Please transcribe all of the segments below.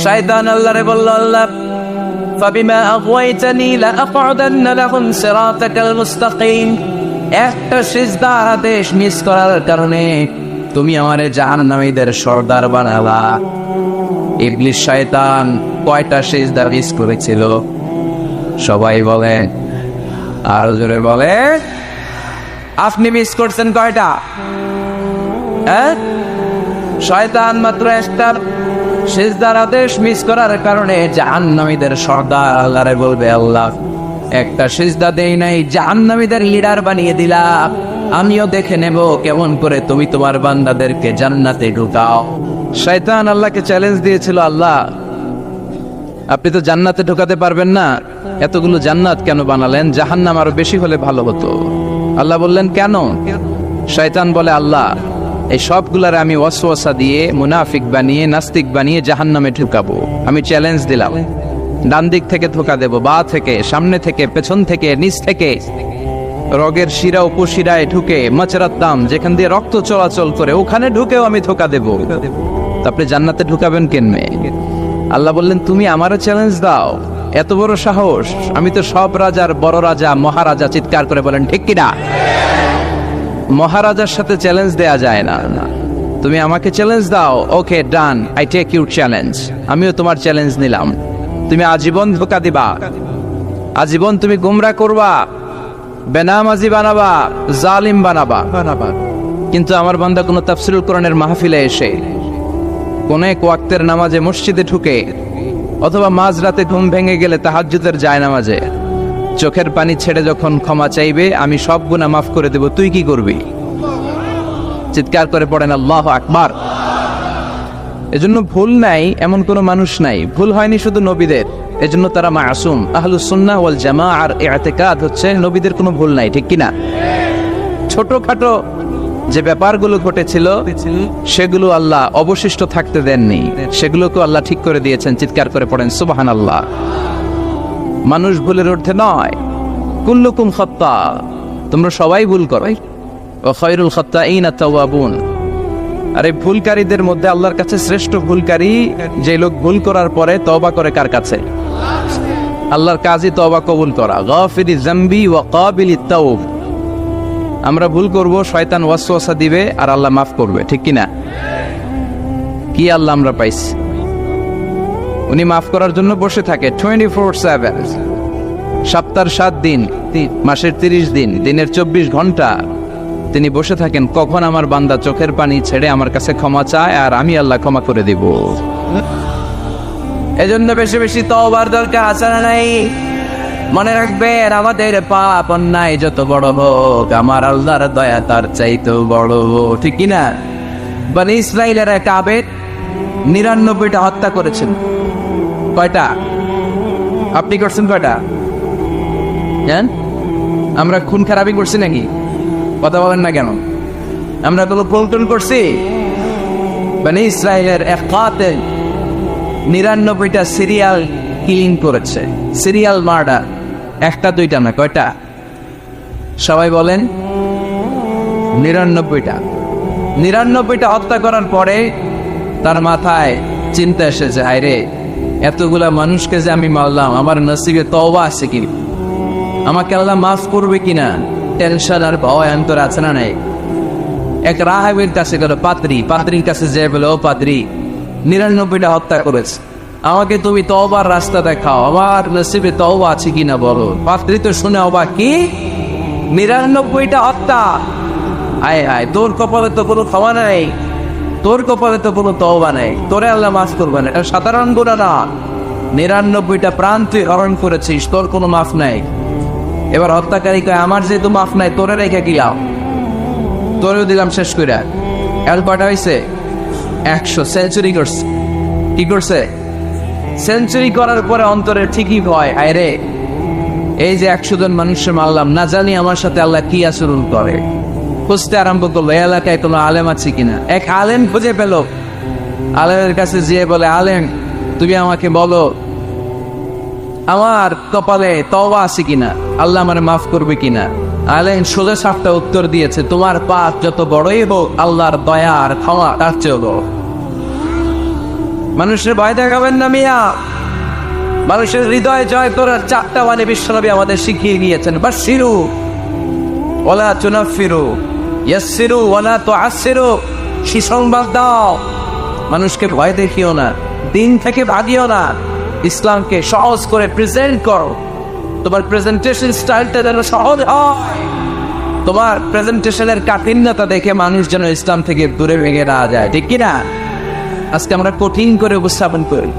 শয়তান আল্লাহরে বলল, আল্লাহ ফাবিমা আগওয়াইতানি লাআকউদান্না লাহুম সিরাতাকাল মুস্তাকিম, একটা সিজদার আদেশ মিস করার কারণে তুমি আমারে জাহান্নামীদের সর্দার বানালা। ইবলিস শয়তান কয়টা সিজদা মিস করেছিল? সবাই বলে, আর জোরে বলে, আপনি মিস করছেন কয়টা? শয়তান মাত্র একটা সিজদার আদেশ মিস করার কারণে জাহান্নামীদের সর্দার আল্লাহরে বলবে, আল্লাহ একটা সিজদা দেই নাই, জাহান্নামীদের লিডার বানিয়ে দিলা, আমিও দেখে নেব কেমন করে তুমি তোমার বান্দাদেরকে জান্নাতে ঢুকাও। শয়তান আল্লাহকে চ্যালেঞ্জ দিয়েছিল, আল্লাহ আপনি তো জান্নাতে ঢুকাতে পারবেন না, এতগুলো জান্নাত কেন বানালেন? জাহান্নাম আরো বেশি হলে ভালো হতো। আল্লাহ বললেন, কেন? শয়তান বলে, আল্লাহ এই সবগুলারে আমি ওয়াসওয়াসা দিয়ে মুনাফিক বানিয়ে নাস্তিক বানিয়ে জাহান্নামে ঢুকাবো। আমি চ্যালেঞ্জ দিলাম, ডান দিক থেকে ধোকা দেব, বা থেকে, সামনে থেকে, পেছন থেকে, নিচ থেকে, রগের শিরা উপশিরায় ঢুকে, মাচরাত্তাম যেখান দিয়ে রক্ত চলাচল করে ওখানে ঢুকেও আমি ধোকা দেব। আপনি জান্নাতে ঢুকাবেন কেনমে? আল্লাহ বললেন, তুমি আমারও চ্যালেঞ্জ দাও, এত বড় সাহস? আমি তো সব রাজার বড় রাজা, মহারাজা। চিৎকার করে বলেন ঠিক কিনা? মহারাজার সাথে চ্যালেঞ্জ দেয়া যায় না। তুমি আমাকে চ্যালেঞ্জ দাও, ওকে ডান, আই টেক ইউর চ্যালেঞ্জ। আমিও তোমার চ্যালেঞ্জ নিলাম। তুমি আজীবন ধোকা দিবা, আজীবন তুমি গুমরা করবা, বেনামাজি বানাবা, জালিম বানাবা, কিন্তু আমার বান্দা কোনো তাফসীরুল কোরআনের মাহফিলে এসে কোন এক ওয়াক্তের নামাজে মসজিদে ঢুকে অথবা মাঝরাতে ঘুম ভেঙে গেলে তাহাজ্জুদের জায়নামাজে চোখের পানি ছেড়ে যখন ক্ষমা চাইবে, আমি সব গুনাহ মাফ করে দেব, তুই কি করবি? চিৎকার করে পড়েন আল্লাহু আকবার। এজন্য ভুল নাই এমন কোন মানুষ নাই, ভুল হয়নি শুধু নবীদের, এজন্য তারা মাসুম। আহলুস সুন্নাহ ওয়াল জামাআর ইতিকাদ হচ্ছে নবীদের কোনো ভুল নাই, ঠিক কিনা? ছোটখাটো যে ব্যাপারগুলো ঘটেছিল সেগুলো আল্লাহ অবশিষ্ট থাকতে দেননি, সেগুলোকে আল্লাহ ঠিক করে দিয়েছেন। চিৎকার করে পড়েন সুবহানাল্লাহ। মানুষ ভুলের ঊর্ধ্বে নয়, কুল্লুকুম খাত্তা, তোমরা সবাই ভুল করো, ওয়া খায়রুল খাত্তাইনা তাওয়াবুন। আর এই ভুলকারীদের মধ্যে আল্লাহর কাছে শ্রেষ্ঠ ভুলকারী যে লোক ভুল করার পরে তওবা করে। কার কাছে? আল্লাহর কাজই তওবা কবুল করা। গাফিরি যামবি ওয়া কাবিলিত তাওব। আমরা ভুল করব, শয়তান ওয়াসওয়াসা দিবে আর আল্লাহ মাফ করবে, ঠিক কিনা? কি আল্লাহ আমরা পাইছি? উনি মাফ করার জন্য বসে থাকে 24/7, সপ্তাহের 7 দিন, মাসের 30 দিন, দিনের 24 ঘন্টা তিনি বসে থাকেন, কখন আমার বান্দা চোখের পানি ছেড়ে আমার কাছে ক্ষমা চায় আর আমি আল্লাহ ক্ষমা করে দেব। এজন্য বেশি বেশি তওবার দরকার আছে না নাই? মনে রাখবেন, আমাদের পাপ অন্যায় যত বড় হোক, আমার আল্লাহর দয়া তার চাইতেও বড়, ঠিক কিনা? বনি ইসরাইলের এক আবেদ 99টা হত্যা করেছেন। কয়টা? আপনি করছেন কয়টা? জান, আমরা খুন খারাপি করছি নাকি? কথা বলেন না কেন? আমরা তো পল্টন করছি। বনি ইসরাইলের এক কাতিল 99টা সিরিয়াল কিলিং করেছে, সিরিয়াল মার্ডার। একটা দুইটা না, কয়টা? সবাই বলেন 99টা। 99টা হত্যা করার পরে তার মাথায় চিন্তা এসেছে, হায়রে এতগুলা মানুষকে যে আমি মারলাম, আমার নসিবে তওবা আছে কি? আমাকে আল্লাহ মাফ করবে কিনা? টেনশন আর ভয় অন্তর আছে না নাই? এক রাহাবের কাছে গেল, পাত্রীর কাছে যে বলে, ও পাত্রী, 99টা হত্যা করেছে, আমাকে তুমি তওবার রাস্তা দেখাও, আমার নসিবে তওবা আছে কিনা বলো। পাত্রী তো শুনে অবাক, কি 99টা হত্যা? আয় হায়, তোর কপালে তো কোনো ক্ষমা নাই, তোর কপালে তো কোনো তওবা নাই, তোরে আল্লাহ মাফ করবে না। এটা সাধারণ গুনাহ না, 99টা প্রাণ তুই হরণ করেছিস, তোর কোনো মাফ নাই। এবার হত্যাকারী কয়, আমার যেহেতু মাফ নাই, তোরে রেখে গেলাম, তোরেও দিলাম শেষ করে। এর কয়টা হয়েছে? 100। সেঞ্চুরি করছে। কি করছে? সেঞ্চুরি করার পরে অন্তরে ঠিকই ভয়, আরে এই যে 100 জন মানুষের মারলাম, না জানি আমার সাথে আল্লাহ কি আচরণ করে। খুঁজতে আরম্ভ করলো এই এলাকায় কোনো আলেম আছে কিনা। এক আলেম খুঁজে পেল, আলেমের কাছে যেয়ে বলে, আলেম তুমি আমাকে বলো আমার কপালে তওবা আছে কিনা, আল্লাহ আমারে মাফ করবে কিনা। আলেম সোজা সাপটা উত্তর দিয়েছে, তোমার পাপ যত বড়ই হোক, আল্লাহর দয়া আর ক্ষমা তার চেয়েও বড়। মানুষের ভয় দেখাবেন না মিয়া। মানুষের হৃদয় জয় করার 4টা বাণী বিশ্বনবী আমাদের শিখিয়ে গিয়েছেন। বাশশিরু ওয়ালা তুনাফিরু, ইয়াসসিরু ওয়ালা তুআসসিরু। সুসংবাদ দাও, মানুষকে ভয় দেখিও না, দিন থেকে ভাগিও না, ইসলামকে সহজ করে প্রেজেন্ট করো। তোমার প্রেজেন্টেশন স্টাইলটা যেন সহজ হয়, তোমার প্রেজেন্টেশনের কাঠিন্যতা দেখে মানুষ যেন ইসলাম থেকে দূরে ভেঙে না যায়, ঠিক কিনা? আজকে আমরা কঠিন করে উপস্থাপন করি।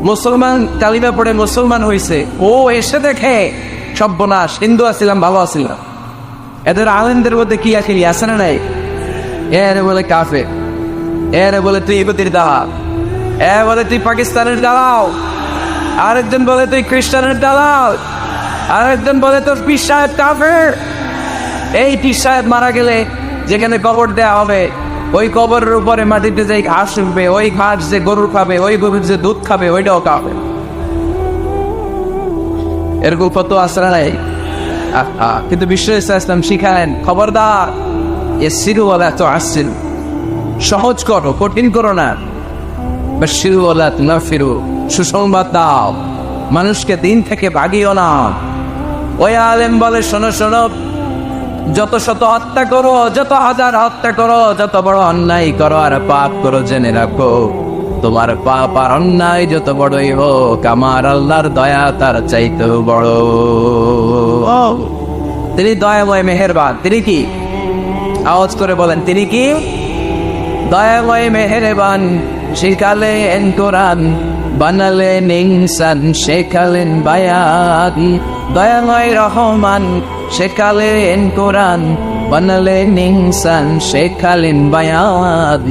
মুসলমান কালিমা পড়ে মুসলমান হয়েছে, ও এসে দেখে সর্বনাশ, হিন্দু আসছিলাম ভালো আসছিলাম। এদের আলেমদের মধ্যে কি আখিরি আছে না নাই? এরে বলে কাফের, এরে বলে তুই ইহুদির দালাল, এ বলে তুই পাকিস্তানের দালাল, আরেকজন বলে তুই খ্রিস্টানের দালাল, আরেকজন বলে তোর পীর সাহেব কাফের। এই পীর সাহেব মারা গেলে যেখানে কবর দেয়া হবে, ওই কবরের উপরে মাটিতে যে ঘাস উঠবে, ওই ঘাস যে গরুর খাবে, ওই গরুর যে দুধ খাবে, ওইটাও খাবে। এরকম কত আসরা নাই। কিন্তু বিশ্ব ইসলাম শিখালেন, খবরদার ইয়াসসিরু ওয়ালা তুআসসিরু, সহজ করো, কঠিন করো না। বাশশিরু ওয়ালা তুনাফিরু, সুসংবাদ দাও, মানুষকে দিন থেকে ভাগিও না। ওই আলেম বলে, শোনো শোনো, যত শত হত্যা করো, যত হাজার হত্যা করো, যত বড় অন্যায় করো আর পাপ করো, জেনে রাখো তোমার পাপ আর অন্যায় যত বড়ই হোক, আমার আল্লাহর দয়া তার চাইতেও বড়। তিনি দয়াময় মেহেরবান। তিনি কি? আওয়াজ করে বলেন, তিনি কি? দয়াময় মেহেরবান। শিখালেন কোরআন, বানালেন ইনসান, শেখালেন বায়ান। দয়াময় রহমান, শেখালেন কোরআন, বানালেন ইনসান, শেখালেন বায়ান।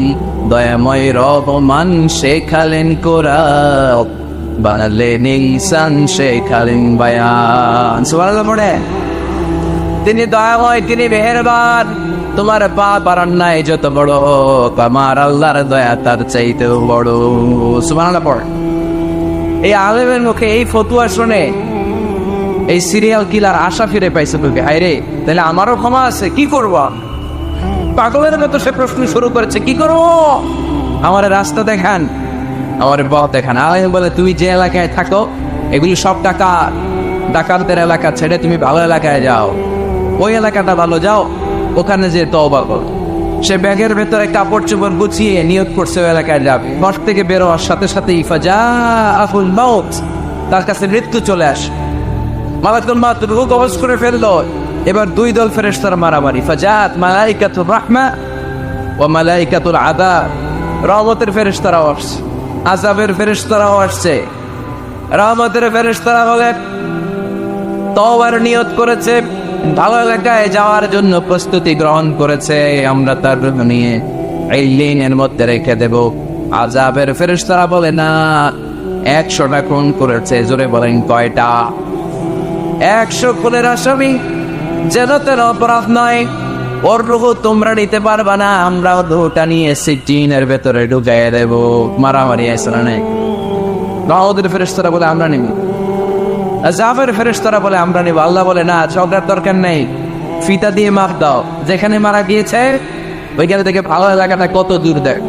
দয়াময় রহমান, শেখালেন কোরআন, বানালেন ইনসান, শেখালেন বায়ান। সুবহানাল্লাহ পড়ে। তিনি দয়াময়, তিনি মেহেরবান। তোমার পাপ আর অন্যায় যত বড় হোক, আমার আল্লাহর দয়া তার চাইতেও বড়। সুবহানাল্লাহ পড়ে। এই আলেমের মুখে এই ফতুয়া শুনে এই সিরিয়াল কিলার আশা ফিরে পাইছে তোকে। হায় রে, তাহলে আমারও ক্ষমা আছে, কি করব? পাগলের মতো সে প্রশ্ন শুরু করেছে, কি করব? আমার রাস্তা দেখান, আমার পথ দেখান। আলেম বলে, তুমি যে এলাকায় থাকো এগুলি সব ডাকাত, ডাকাতদের এলাকা ছেড়ে তুমি ভালো এলাকায় যাও, ওই এলাকাটা ভালো, যাও ওখানে যে তওবা করো। সে ব্যাগের ভেতরে কাপড় চোপড় গুছিয়ে নিয়ত করছে ওই এলাকায় যাবে। ঘর থেকে বেরোয়ার সাথে সাথে ইফাজাহুল মাউত, তার কাছে মৃত্যু চলে আসে। মালাকুল মাউত রূহ কবজ করে ফেললো। এবার 2 দল ফেরেশতার মারামারি। ফাজাত মালাইকাতুর রাহমা ওয়া মালাইকাতুল আযাব। রহমতের ফেরেশতারাও আসছে, আযাবের ফেরেশতারাও আসছে। রহমতের ফেরেশতারা বলে, তওবার নিয়ত করেছে, ভালো এলাকায় যাওয়ার জন্য প্রস্তুতি গ্রহণ করেছে, আমরা তার রূহ নিয়ে ইল্লিনের মধ্যে রেখে দেব। আযাবের ফেরেশতারা বলে, না, 100টা খুন করেছে। জোরে বলেন, কয়টা? 100 খুনের আসামি, যেন তেন অপরাধ নয়। ওর রূহ তোমরা নিতে পারবা না, আমরা রূহটা নিয়ে সিজিনের ভেতরে ঢুকাইয়ে দেব। মারামারি আছে না নাই? রহমতের ফেরেশতারা বলে, আমরা নিব। আযাবের ফেরেশতারা বলে, আমরা নিব। আল্লাহ বলে, না, ঝগড়ার দরকার নেই, ফিতা দিয়ে মাপ দাও। যেখানে মারা গিয়েছে ওইখানে থেকে ভালো এলাকাটা কত দূর দেখো,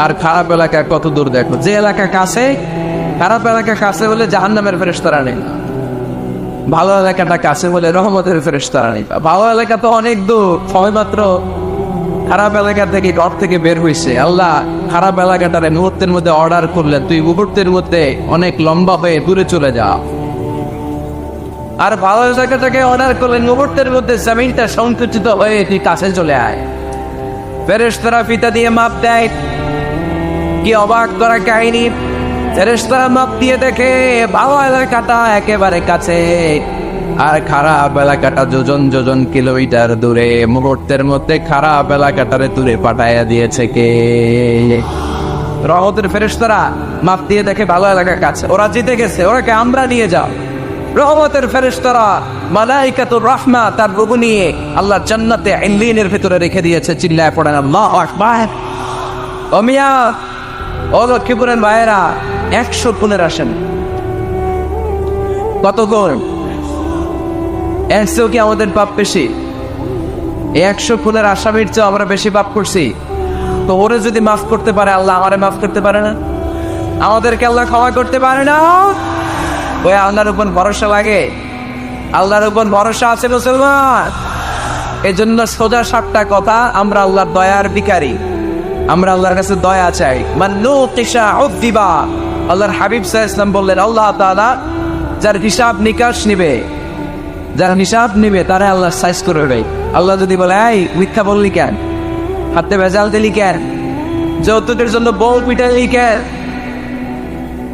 আর খারাপ এলাকা কত দূর দেখো। যে এলাকা কাছে, খারাপ এলাকা কাছে বলে জাহান্নামের ফেরেশতারা নেই, ভালো এলাকাটা কাছে বলে রহমতের ফেরেশতারা নেই। ভালো এলাকা তো অনেক দূর, সবেমাত্র খারাপ এলাকা থেকে ঘর থেকে বের হয়েছে। আল্লাহ খারাপ এলাকাটারে মুহূর্তের মধ্যে অর্ডার করলেন, তুই মুহূর্তের মধ্যে অনেক লম্বা হয়ে দূরে চলে যা। আর ভালো জায়গাটাকে অর্ডার করলেন, মুহূর্তের মধ্যে জমিনটা সংকুচিত হয়ে তুই কাছে চলে আয়। ফেরেশতারা ফিতা দিয়ে মাপ দেয়। কি অবাক করা কাহিনী! ফেরেশতারা মাপ দিয়ে দেখে ভালো এলাকাটা একেবারে কাছে, আর খারাপ এলাকাটা যোজন যোজন কিলোমিটার দূরে। মুহূর্তের মধ্যে খারাপ এলাকাটারে দূরে পাঠাইয়া দিয়েছে কে? রহমতের ফেরেশতারা মাপ দিয়ে দেখে ভালো এলাকা কাছে, ওরা জিতে গেছে, ওরাকে আমরা নিয়ে যাও। রহমতের ফেরেশতারা মালাইকাতুর রাহমা তার রূহ নিয়ে আল্লাহর জান্নাতে ইল্লিনের ভিতরে রেখে দিয়েছে। চিল্লায় পড়েন আল্লাহু আকবার। ও মিয়া, ও লক্ষ্মীপুরের ভাইয়েরা, 100 খুনের আসেন। কত গুণ? 100 কি আমাদের পাপ বেশি? 100 খুনের আসামির চেয়ে আমরা বেশি পাপ করছি। তো ওরে যদি মাফ করতে পারে আল্লাহ, আমারে মাফ করতে পারে না? আমাদেরকে আল্লাহ ক্ষমা করতে পারে না? ওই আল্লাহর উপর ভরসা লাগে? আল্লাহর উপর ভরসা আছে মুসলমান? এই জন্য সোজা সাতটা কথা, আমরা আল্লাহর দয়ার ভিখারি, আমরা আল্লাহর কাছে দয়া চাই। আল্লাহর হাবিব সাল্লাল্লাহু আলাইহি ওয়াসাল্লাম বললেন, আল্লাহ তাআলা যার হিসাব নিকাশ নিবে, যার হিসাব নিবে তারা আল্লাহ সাইজ করবে। আল্লাহ যদি বলে, এই মিথ্যা বললি কেন, হাতে ভেজাল দিলি কেন, যৌতুকের জন্য বউ পিটালি কেন,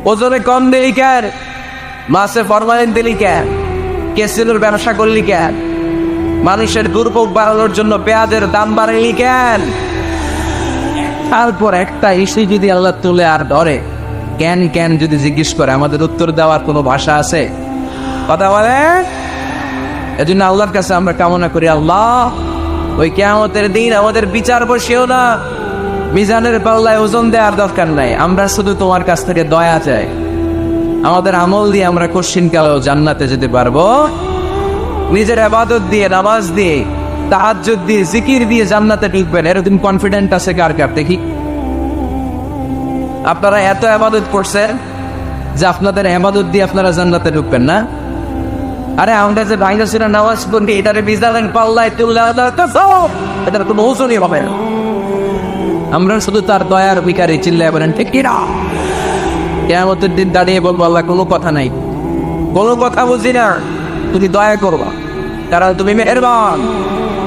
ওজনে কম দিলি কেন, মাছে ফরমালিন দিলি কেন, ক্যাসিনোর ব্যবসা করলি কেন, মানুষের দুর্ভোগ বাড়ানোর জন্য পেঁয়াজের দাম বাড়ালি কেন, তারপর একটা ইস্যু যদি আল্লাহ তুলে আর ধরে কেন কেন যদি জিজ্ঞেস করে, আমাদের উত্তর দেওয়ার কোনো ভাষা আছে? কথা বলে? এজন্য আল্লাহর কাছে আমরা কামনা করি, আল্লাহ ওই কিয়ামতের দিন আমাদের বিচার বসিও না, মিজানের পাল্লায় ওজন দেওয়ার দরকার নাই, আমরা শুধু তোমার কাছ থেকে দয়া চাই। আমাদের আমল দিয়ে আমরা কশিনকালেও জান্নাতে যেতে পারবো, নিজের ইবাদত দিয়ে, নামাজ দিয়ে, তাহাজ্জুদ দিয়ে, জিকির দিয়ে জান্নাতে ঢুকবেন, এরকম কনফিডেন্ট আছে কার কার? দেখি। আপনারা এত ইবাদত করছেন যে আপনাদের ইবাদত দিয়ে আপনারা জান্নাতে ঢুকবেন না? আরে আমরা যে বাইরে ছিল নামাজ পড়ি, এটারে মিজানের পাল্লায় তুললে এটার কোনো ওজনই হবে না। আমরা শুধু তার দয়ার ভিখারি, চিল্লায় বলেন ঠিক কিনা? কিয়ামতের দিন দাঁড়িয়ে বলবো, আল্লাহ কোনো কথা নাই, কোনো কথা বুঝি না, তুমি দয়া করবা, কারণ তুমি মেহেরবান,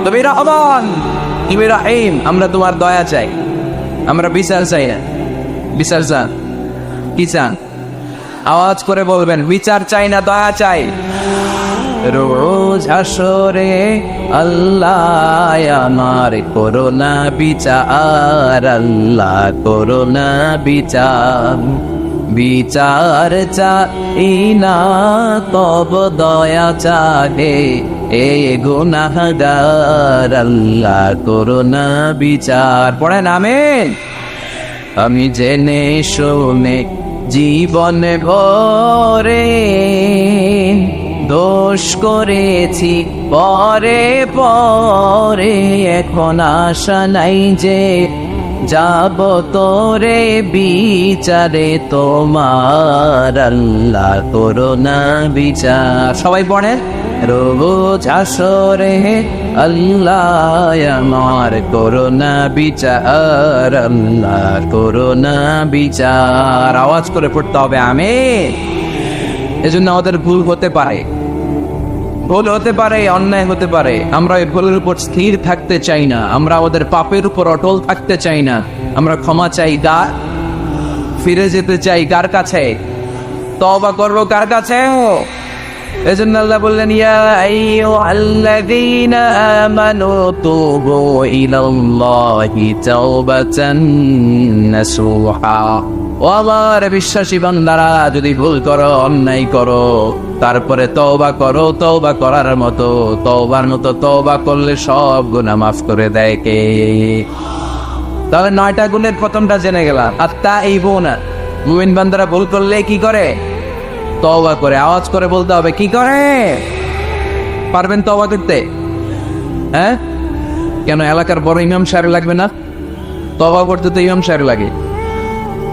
তুমি রহমান, তুমি রাহিম। আমরা তোমার দয়া চাই, আমরা বিচার চাই না। বিচার চান? কি চান? আওয়াজ করে বলবেন, বিচার চাই না, দয়া চাই। রোজ হাসরে আল্লাহ আমার করোনা বিচার, আল্লাহ করোনা বিচার, বিচার চাই না তব দয়া চাহে এ গুনাহগার, আল্লাহ করোনা বিচার। পড়েন আমিন। আমি জেনে শুনে জীবন ভরে দোষ করেছি পরে পরে, এখন আশা নাই যে যাব তোরে বিচারে তোমার, আল্লাহ করোনা বিচার। সবাই পড়েন, রোজ হাসরে আল্লাহ আমার করোনা বিচার, আল্লাহ করোনা বিচার। আওয়াজ করে পড়তে হবে আমিন। এজন্য আমাদের ভুল হতে পারে, ভুল হতে পারে, অন্যায় হতে পারে, আমরা এই ভুলের উপর স্থির থাকতে চাই না, আমরা আমাদের পাপের উপর অটল থাকতে চাই না, আমরা ক্ষমা চাই কার? ফিরে যেতে চাই কার কাছে? তওবা করব কার কাছে? এজন্য আল্লাহ বললেন, ইয়া আইয়ুহাল্লাযীনা আমানু তুবু ইলাল্লাহি তাওবাতান নাসুহা। ও আমার বিশ্বাসী বান্দারা, যদি ভুল করো, অন্যায় করো, তারপরে তওবা করো, তওবা করার মতো, তওবার মতো তওবা করলে সব গুনাহ মাফ করে দেয় কে? তাহলে 9টা গুণের প্রথমটা জেনে গেলাম। আত-তাইবুনা, মুমিন বান্দারা ভুল করলে কি করে? তওবা করে। আওয়াজ করে বলতে হবে, কি করে? পারবেন তওবা করতে? হ্যাঁ, কেন এলাকার বড় ইমাম সাহেব লাগবে না? তওবা করতে তো ইমাম সাহেব লাগে।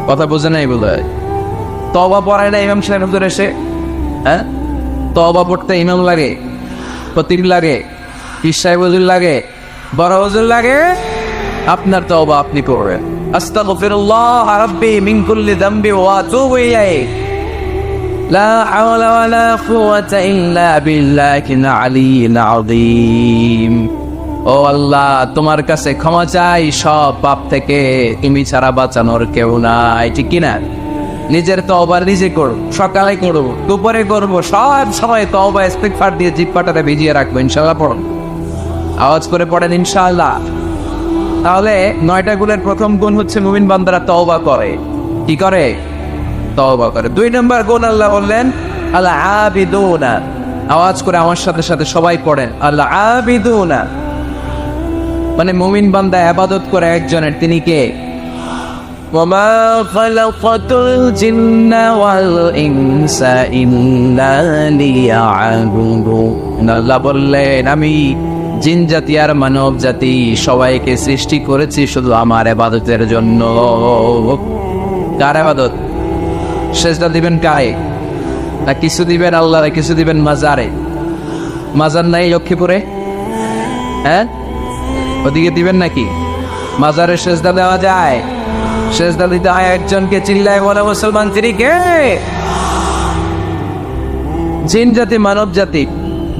কথা বোঝে নাই বলে তওবা পড়ায় না ইমাম সাহেব হুজুর এসে? হ্যাঁ, তওবা পড়তে ইমাম লাগে, খতিব লাগে, পীর সাহেব হুজুর লাগে, বড় হুজুর লাগে। আপনার তওবা আপনি করবেন। আস্তাগফিরুল্লাহ রাব্বি মিন কুল্লি যামবি ওয়া আতুবু ইলাইহি, লা হাওলা ওয়ালা কুওয়াতা ইল্লা বিল্লাহিল আলিয়্যিল আযীম। ও আল্লাহ, তোমার কাছে ক্ষমা চাই সব পাপ থেকে, তুমি ছাড়া বাঁচানোর কেউ নাই। ঠিক কিনা? নিজের তওবা নিজে করো, সকালে করব, দুপুরে করব, সব সময় তওবা ইস্তিগফার দিয়ে জিহ্বাটাকে ভিজিয়ে রাখবো। ইনশাআল্লাহ পড়ুন, আওয়াজ করে পড়েন ইনশাআল্লাহ। তাহলে 9টা গুণের প্রথম গুণ হচ্ছে মুমিন বান্দারা তওবা করে। কি করে? তওবা করে। 2 নম্বর গুণ আল্লাহ বললেন আল আবিদুনা। আওয়াজ করে আমার সাথে সাথে সবাই পড়েন, আল আবিদুনা মানে মুমিন বান্দা ইবাদত করে একজনের, তিনি কে? ওয়ামা খালাকাতুল জিন্না ওয়াল ইনসা ইল্লা লিয়াবুদুন। আল্লাহ বললেন, আমি জিন জাতি আর মানব জাতি সবাইকে সৃষ্টি করেছি শুধু আমার ইবাদতের জন্য। কার ইবাদত? সেজদা দিবেন কায়ে? না কিছু দিবেন আল্লাহরে, কিছু দিবেন মাজারে? মাজার নাই লক্ষ্মীপুরে? হ্যাঁ, ওদিকে দিবেন নাকি? মাজারে সেজদা দেওয়া যায়? সেজদা দিতে হয় একজনকে। চিল্লায় বলে মুসলমান, তিনি কে? জিন জাতি, মানব জাতি,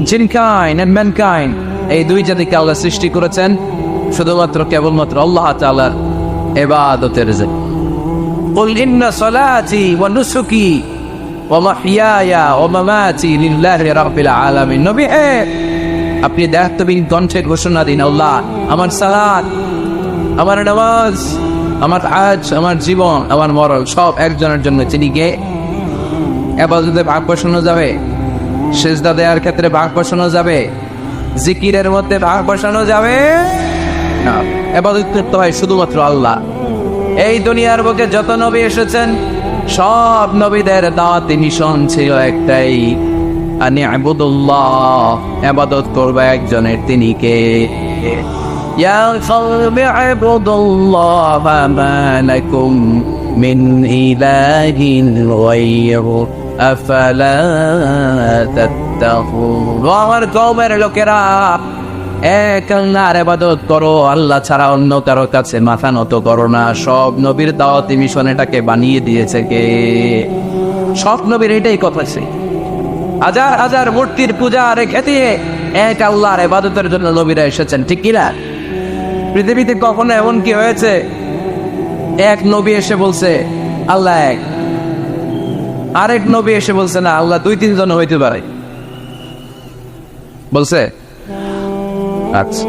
জিন কাইন্ড এন্ড ম্যানকাইন্ড, এই দুই জাতিকে আল্লাহ সৃষ্টি করেছেন শুধুমাত্র কেবলমাত্র আল্লাহ তাআলার ইবাদতের জন্য। কুল ইন্না সলাতি ওয়া নুসুকি ওয়া মাহইয়ায়া ওয়া মামাতি লিল্লাহি রাব্বিল আলামিন। নবী হে, আপনি দায়িত্বহীন কণ্ঠে ঘোষণা দিন, আল্লাহ, আমার সালাত, আমার নামাজ, আমার হজ, আমার জীবন, আমার মরণ সব একজনের জন্য। তিনি কে? ইবাদতে ভাগ বসানো যাবে? সেজদা দেওয়ার ক্ষেত্রে ভাগ বসানো যাবে? জিকিরের মধ্যে ভাগ বসানো যাবে না। ইবাদত করতে হয় শুধুমাত্র আল্লাহ। এই দুনিয়ার বুকে যত নবী এসেছেন সব নবীদের দাওয়াতি মিশন ছিল একটাই, আনি ইবাদুল্লাহ, ইবাদত করবে একজনের, তিনি কে? ইয়া কওমি ইবাদুল্লাহ মা লাকুম মিন ইলাহিন গায়রু আফালা তাত্তাকুন। আমার কওমের লোকেরা, এক আল্লাহর ইবাদত করো, আল্লাহ ছাড়া অন্য কারো কাছে মাথা নত করো না। সব নবীর দাওয়াতি মিশন এটাকে বানিয়ে দিয়েছে কে? সব নবীর এটাই কথা ছিল। হাজার হাজার মূর্তির পূজা রেখে দিয়ে এক আল্লাহর ইবাদতের জন্য নবীরা এসেছেন, ঠিক কিনা? পৃথিবীতে কখনো এমন কি হয়েছে এক নবী এসে বলছে আল্লাহ এক, আরেক নবী এসে বলছে না আল্লাহ দুই তিনজন হইতে পারে? বলছে? আচ্ছা,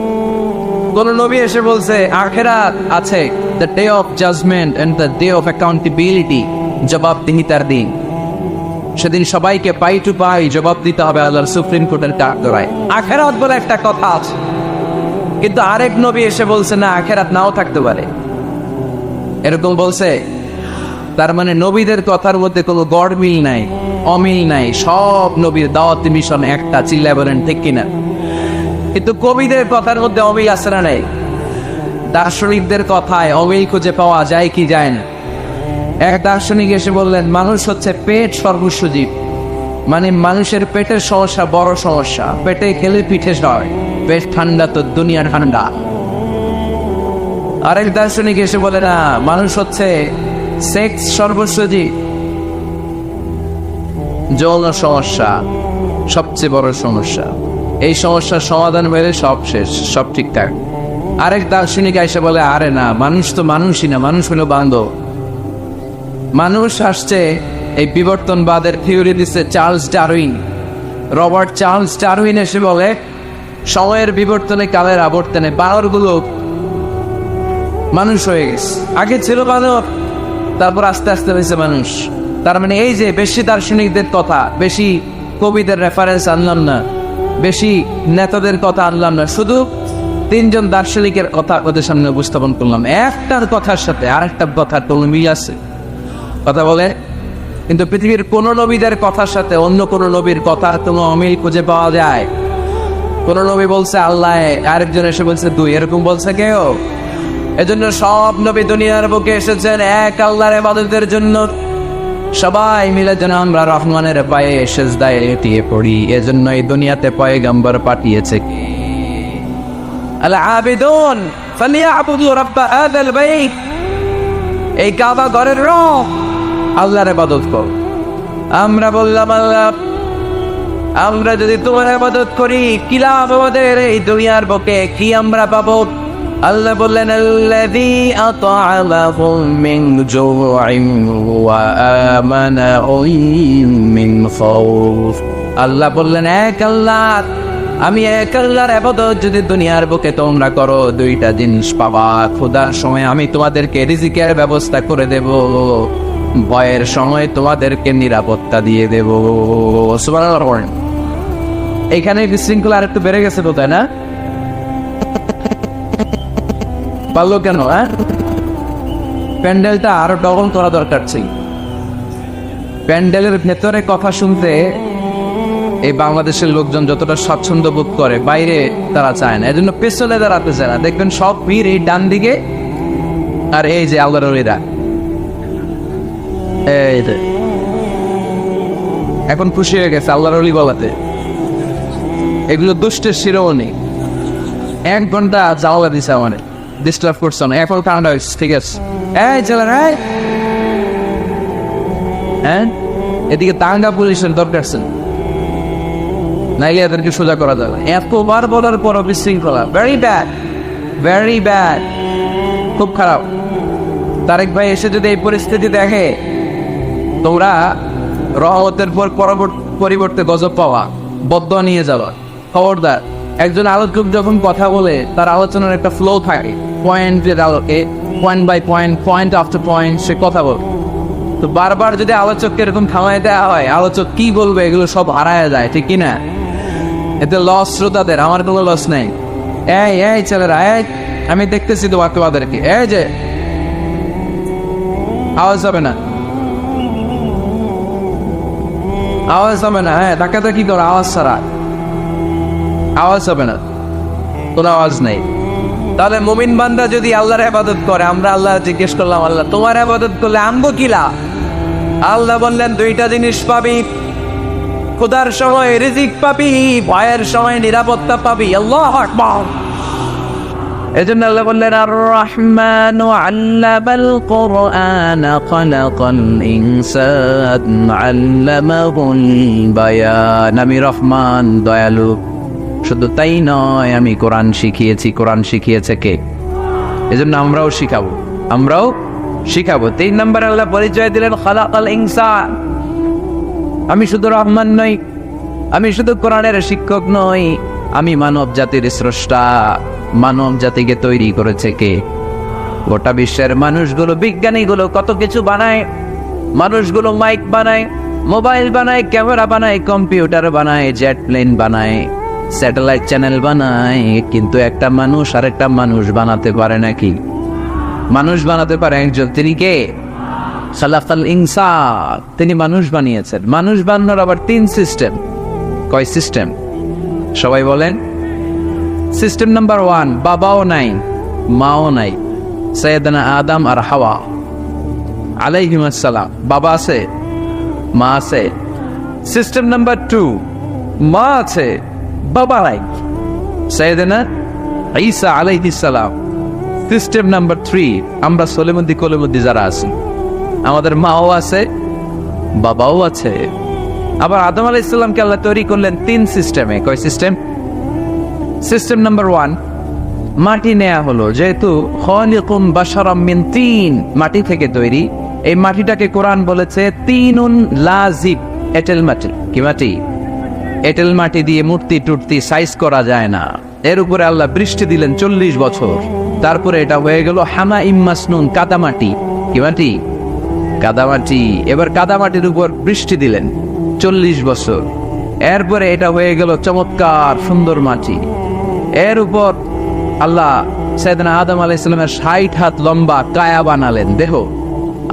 কোন নবী এসে বলছে আখিরাত আছে, the day of judgment and the day of accountability, জবাবদিহিতার দিন, সেদিন সবাইকে পাই টু পাই জবাব দিতে হবে আল্লাহর সুপ্রিম কোর্টের কাঠগড়ায়। আখিরাত বলে একটা কথা আছে, কিন্তু আরেক নবী এসে বলছে না আখিরাত নাও থাকতে পারে। এরকম বলছে, তার মানে নবীদের কথার মধ্যে কোনো গড়মিল নাই, অমিল নাই। সব নবীর দাওয়াতি মিশন একটা, চিল্লায় বলেন ঠিক কিনা? কিন্তু কবিদের কথার মধ্যে অমিল আছে না নাই? দার্শনিকদের কথায় অমিল খুঁজে পাওয়া যায় কি যায় না? এক দার্শনিক এসে বললেন মানুষ হচ্ছে পেট সর্বস্ব জীব, মানে মানুষের পেটের সমস্যা বড় সমস্যা, পেটে খেলে পিঠে সয়, পেট ঠান্ডা তো দুনিয়া ঠান্ডা। আরেক দার্শনিক এসে বলে না, মানুষ হচ্ছে সেক্স সর্বস্ব জীব, যৌন সমস্যা সবচেয়ে বড় সমস্যা, এই সমস্যার সমাধান হলে সব শেষ, সব ঠিকঠাক। আরেক দার্শনিক এসে বলে আরে না, মানুষ তো মানুষই না, মানুষ হলো বান্ধব। মানুষ আসছে, এই বিবর্তনবাদের থিওরি দিচ্ছে Charles Darwin, Robert Charles Darwin এসে বলে সময়ের বিবর্তনে কালের আবর্তনে বানরগুলো মানুষ হয়ে গেছে। আগে ছিল বানর, তারপর আস্তে আস্তে হয়েছে মানুষ। তার মানে এই যে বেশি দার্শনিকদের কথা, বেশি কবিদের রেফারেন্স আনলাম না, বেশি নেতাদের কথা আনলাম না, শুধু তিনজন দার্শনিকের কথা ওদের সামনে উপস্থাপন করলাম। একটার কথার সাথে আরেকটা কথার কোনো মিল আছে? কথা বলে। কিন্তু পৃথিবীর কোন নবীদের কথার সাথে অন্য কোন নবীর কথা কোনো অমিল খুঁজে পাওয়া যায়? কোন নবী বলছে আল্লাহ, আরেকজন এসে বলছে দুই, এরকম বলছে কেউ? এজন্য সব নবী দুনিয়ার বুকে এসেছেন এক আল্লাহর ইবাদতের জন্য। সবাই মিলে যেন আমরা রহমানের পায়ে সেজদায় এটিয়ে পড়ি। এজন্য এই দুনিয়াতে পয়গম্বর পাঠিয়েছে কে? আল আবিদুন ফালিয়াবুদু রাব্ব হাযাল বাইত, এই কাবা ঘরের রব, আল্লাহর ইবাদত কর। আমরা বললাম আল্লাহ, আমরা যদি তোমার ইবাদত করি কি লাভ আমাদের? এই দুনিয়ার বুকে কি আমরা পাবো? আল্লাহ বললেন আল্লাযী আত'আমাহুম মিন জু'ইন ওয়া আমানাহুম মিন খাউফ। আল্লাহ বললেন এক আল্লাহ, আমি এক আল্লাহর ইবাদত যদি দুনিয়ার বুকে তোমরা করো, দুইটা জিনিস পাবা। ক্ষুধার সময় আমি তোমাদেরকে রিজিকের ব্যবস্থা করে দেব, ভয়ের সময় তোমাদেরকে নিরাপত্তা দিয়ে দেব। সুবহানাল্লাহ। এইখানে বিশৃঙ্খলা আর একটু বেড়ে গেছে তো, তাই না? পারলো কেন? প্যান্ডেলটা আরো ডবল করা দরকার ছিল। প্যান্ডেলের ভেতরে কথা শুনতে এই বাংলাদেশের লোকজন যতটা স্বাচ্ছন্দ্য বোধ করে, বাইরে তারা চায় না। এজন্য পেছনে দাঁড়াতে চায় না। দেখবেন সব ভিড় এই ডান দিকে, আর এই যে আল্লাহর ওলিরা এই যে এখন খুশি হয়ে গেছে আল্লাহর ওলি বলাতে। এগুলো দুষ্টের শিরোমণি। 1 ঘন্টা জাওলা দিছে আমার, ডিস্টার্ব করছে না। এখন কান্ড হয়েছে, ঠিক আছে। এই চলেন, হ্যাঁ এদিকে তাঙ্গা পুলিশের দরকার ছিল, নাইলে এদেরকে সোজা করা যাবে। এতবার বলার পর বিশৃঙ্খলা, ভেরি ব্যাড, ভেরি ব্যাড, খুব খারাপ। তারেক ভাই এসে যদি এই পরিস্থিতি দেখে, তোমরা রহমতের পর পরিবর্তে গজব পাওয়া, বদদোয়া নিয়ে যাওয়া। খবরদার, একজন আলোচক যখন কথা বলে তার আলোচনার একটা ফ্লো থাকে, পয়েন্টের আলোকে, point by point, point after point সে কথা বলে। তো বারবার যদি আলোচককে এরকম থামাই দেওয়া হয়, আলোচক কি বলবে এগুলো সব হারায় যায়, ঠিক কিনা? এতে লস শ্রোতাদের, আমার কোনো লস নেই। এই ছেলেরা, আমি দেখতেছি তোমাদেরকে, এই যে আওয়াজ হবে না, আওয়াজ হবে না। হ্যাঁ টাকাটা কি করো, আওয়াজ ছাড়া আওয়াজ হবে না, কোনো আওয়াজ নেই। তাহলে মুমিন বান্দা যদি আল্লাহর ইবাদত করে, আমরা আল্লাহ জিজ্ঞেস করলাম, আল্লাহ তোমার ইবাদত করলে আমগো কিলা? আল্লাহ বললেন 2টা জিনিস পাবি, খোদার সময় রিজিক পাবি, ভয়ের সময় নিরাপত্তা পাবি। আল্লাহু আকবার। এজন্য আল্লাহ বললেন আর রহমানু আল্লামাল কুরআন খালাকাল ইনসান আল্লামাহুল বায়ান। আমি রহমান, দয়ালু। শুধু তাই নয়, আমি কোরআন শিখিয়েছি। কোরআন শিখিয়েছে কে? এজন্য আমরাও শিখাবো। 3 নম্বর আল্লাহ পরিচয় দিলেন খালাকাল ইনসান। আমি শুধু রহমান নই, আমি শুধু কোরআনের শিক্ষক নই, আমি মানব জাতির স্রষ্টা। মানব জাতিকে তৈরি করেছে কে? গোটা বিশ্বের মানুষগুলো, বিজ্ঞানীগুলো কত কিছু বানায়। মানুষগুলো মাইক বানায়, মোবাইল বানায়, ক্যামেরা বানায়, কম্পিউটার বানায়, জেট প্লেন বানায়, স্যাটেলাইট চ্যানেল বানায়, কিন্তু একটা মানুষ আর একটা মানুষ বানাতে পারে নাকি? মানুষ বানাতে পারে একজন, তিনি কে? খালাকাল ইনসান, তিনি মানুষ বানিয়েছেন। মানুষ বানানোর আবার 3 সিস্টেম। কয় সিস্টেম? সবাই বলেন। সিস্টেম নাম্বার 1, বাবাও নাই, মাও নাই। সাইয়েদনা আদম আর হাওয়া আলাইহিস সালাম, বাবা আছে, মা আছে। সিস্টেম নাম্বার 2, মা আছে, বাবা নাই, সাইয়েদনা ঈসা আলাইহিস সালাম। সিস্টেম নাম্বার 3, আমরা সলিমুদ্দি কলিমুদ্দি যারা আছি, আমাদের মাও আছে, বাবাও আছে। আবার আদম আলাইহিস সালামকে আল্লাহ তৈরি করলেন 3 সিস্টেমে। কয় সিস্টেম? সিস্টেম নাম্বার 1, মাটি নেয়া হলো, যেহেতু খালিকুম বাশারাম মিন তিন, মাটি থেকে তৈরি। এই মাটিটাকে কোরআন বলেছে তিনুন লাজিব, এঁটেল মাটি। কি মাটি? এঁটেল মাটি দিয়ে মূর্তি টুর্তি সাইজ করা যায় না। এর উপরে আল্লাহ বৃষ্টি দিলেন 40 বছর, তারপরে এটা হয়ে গেল হামাইম মাসনুন, কাদামাটি। কি মাটি? কাদামাটি। এবার কাদামাটির উপর বৃষ্টি দিলেন 40 বছর, এরপরে এটা হয়ে গেল চমৎকার সুন্দর মাটি। এর উপর আল্লাহ সাইয়েদনা আদম আলাইহিস সালামের 60 হাত লম্বা কায়া বানালেন, দেহ।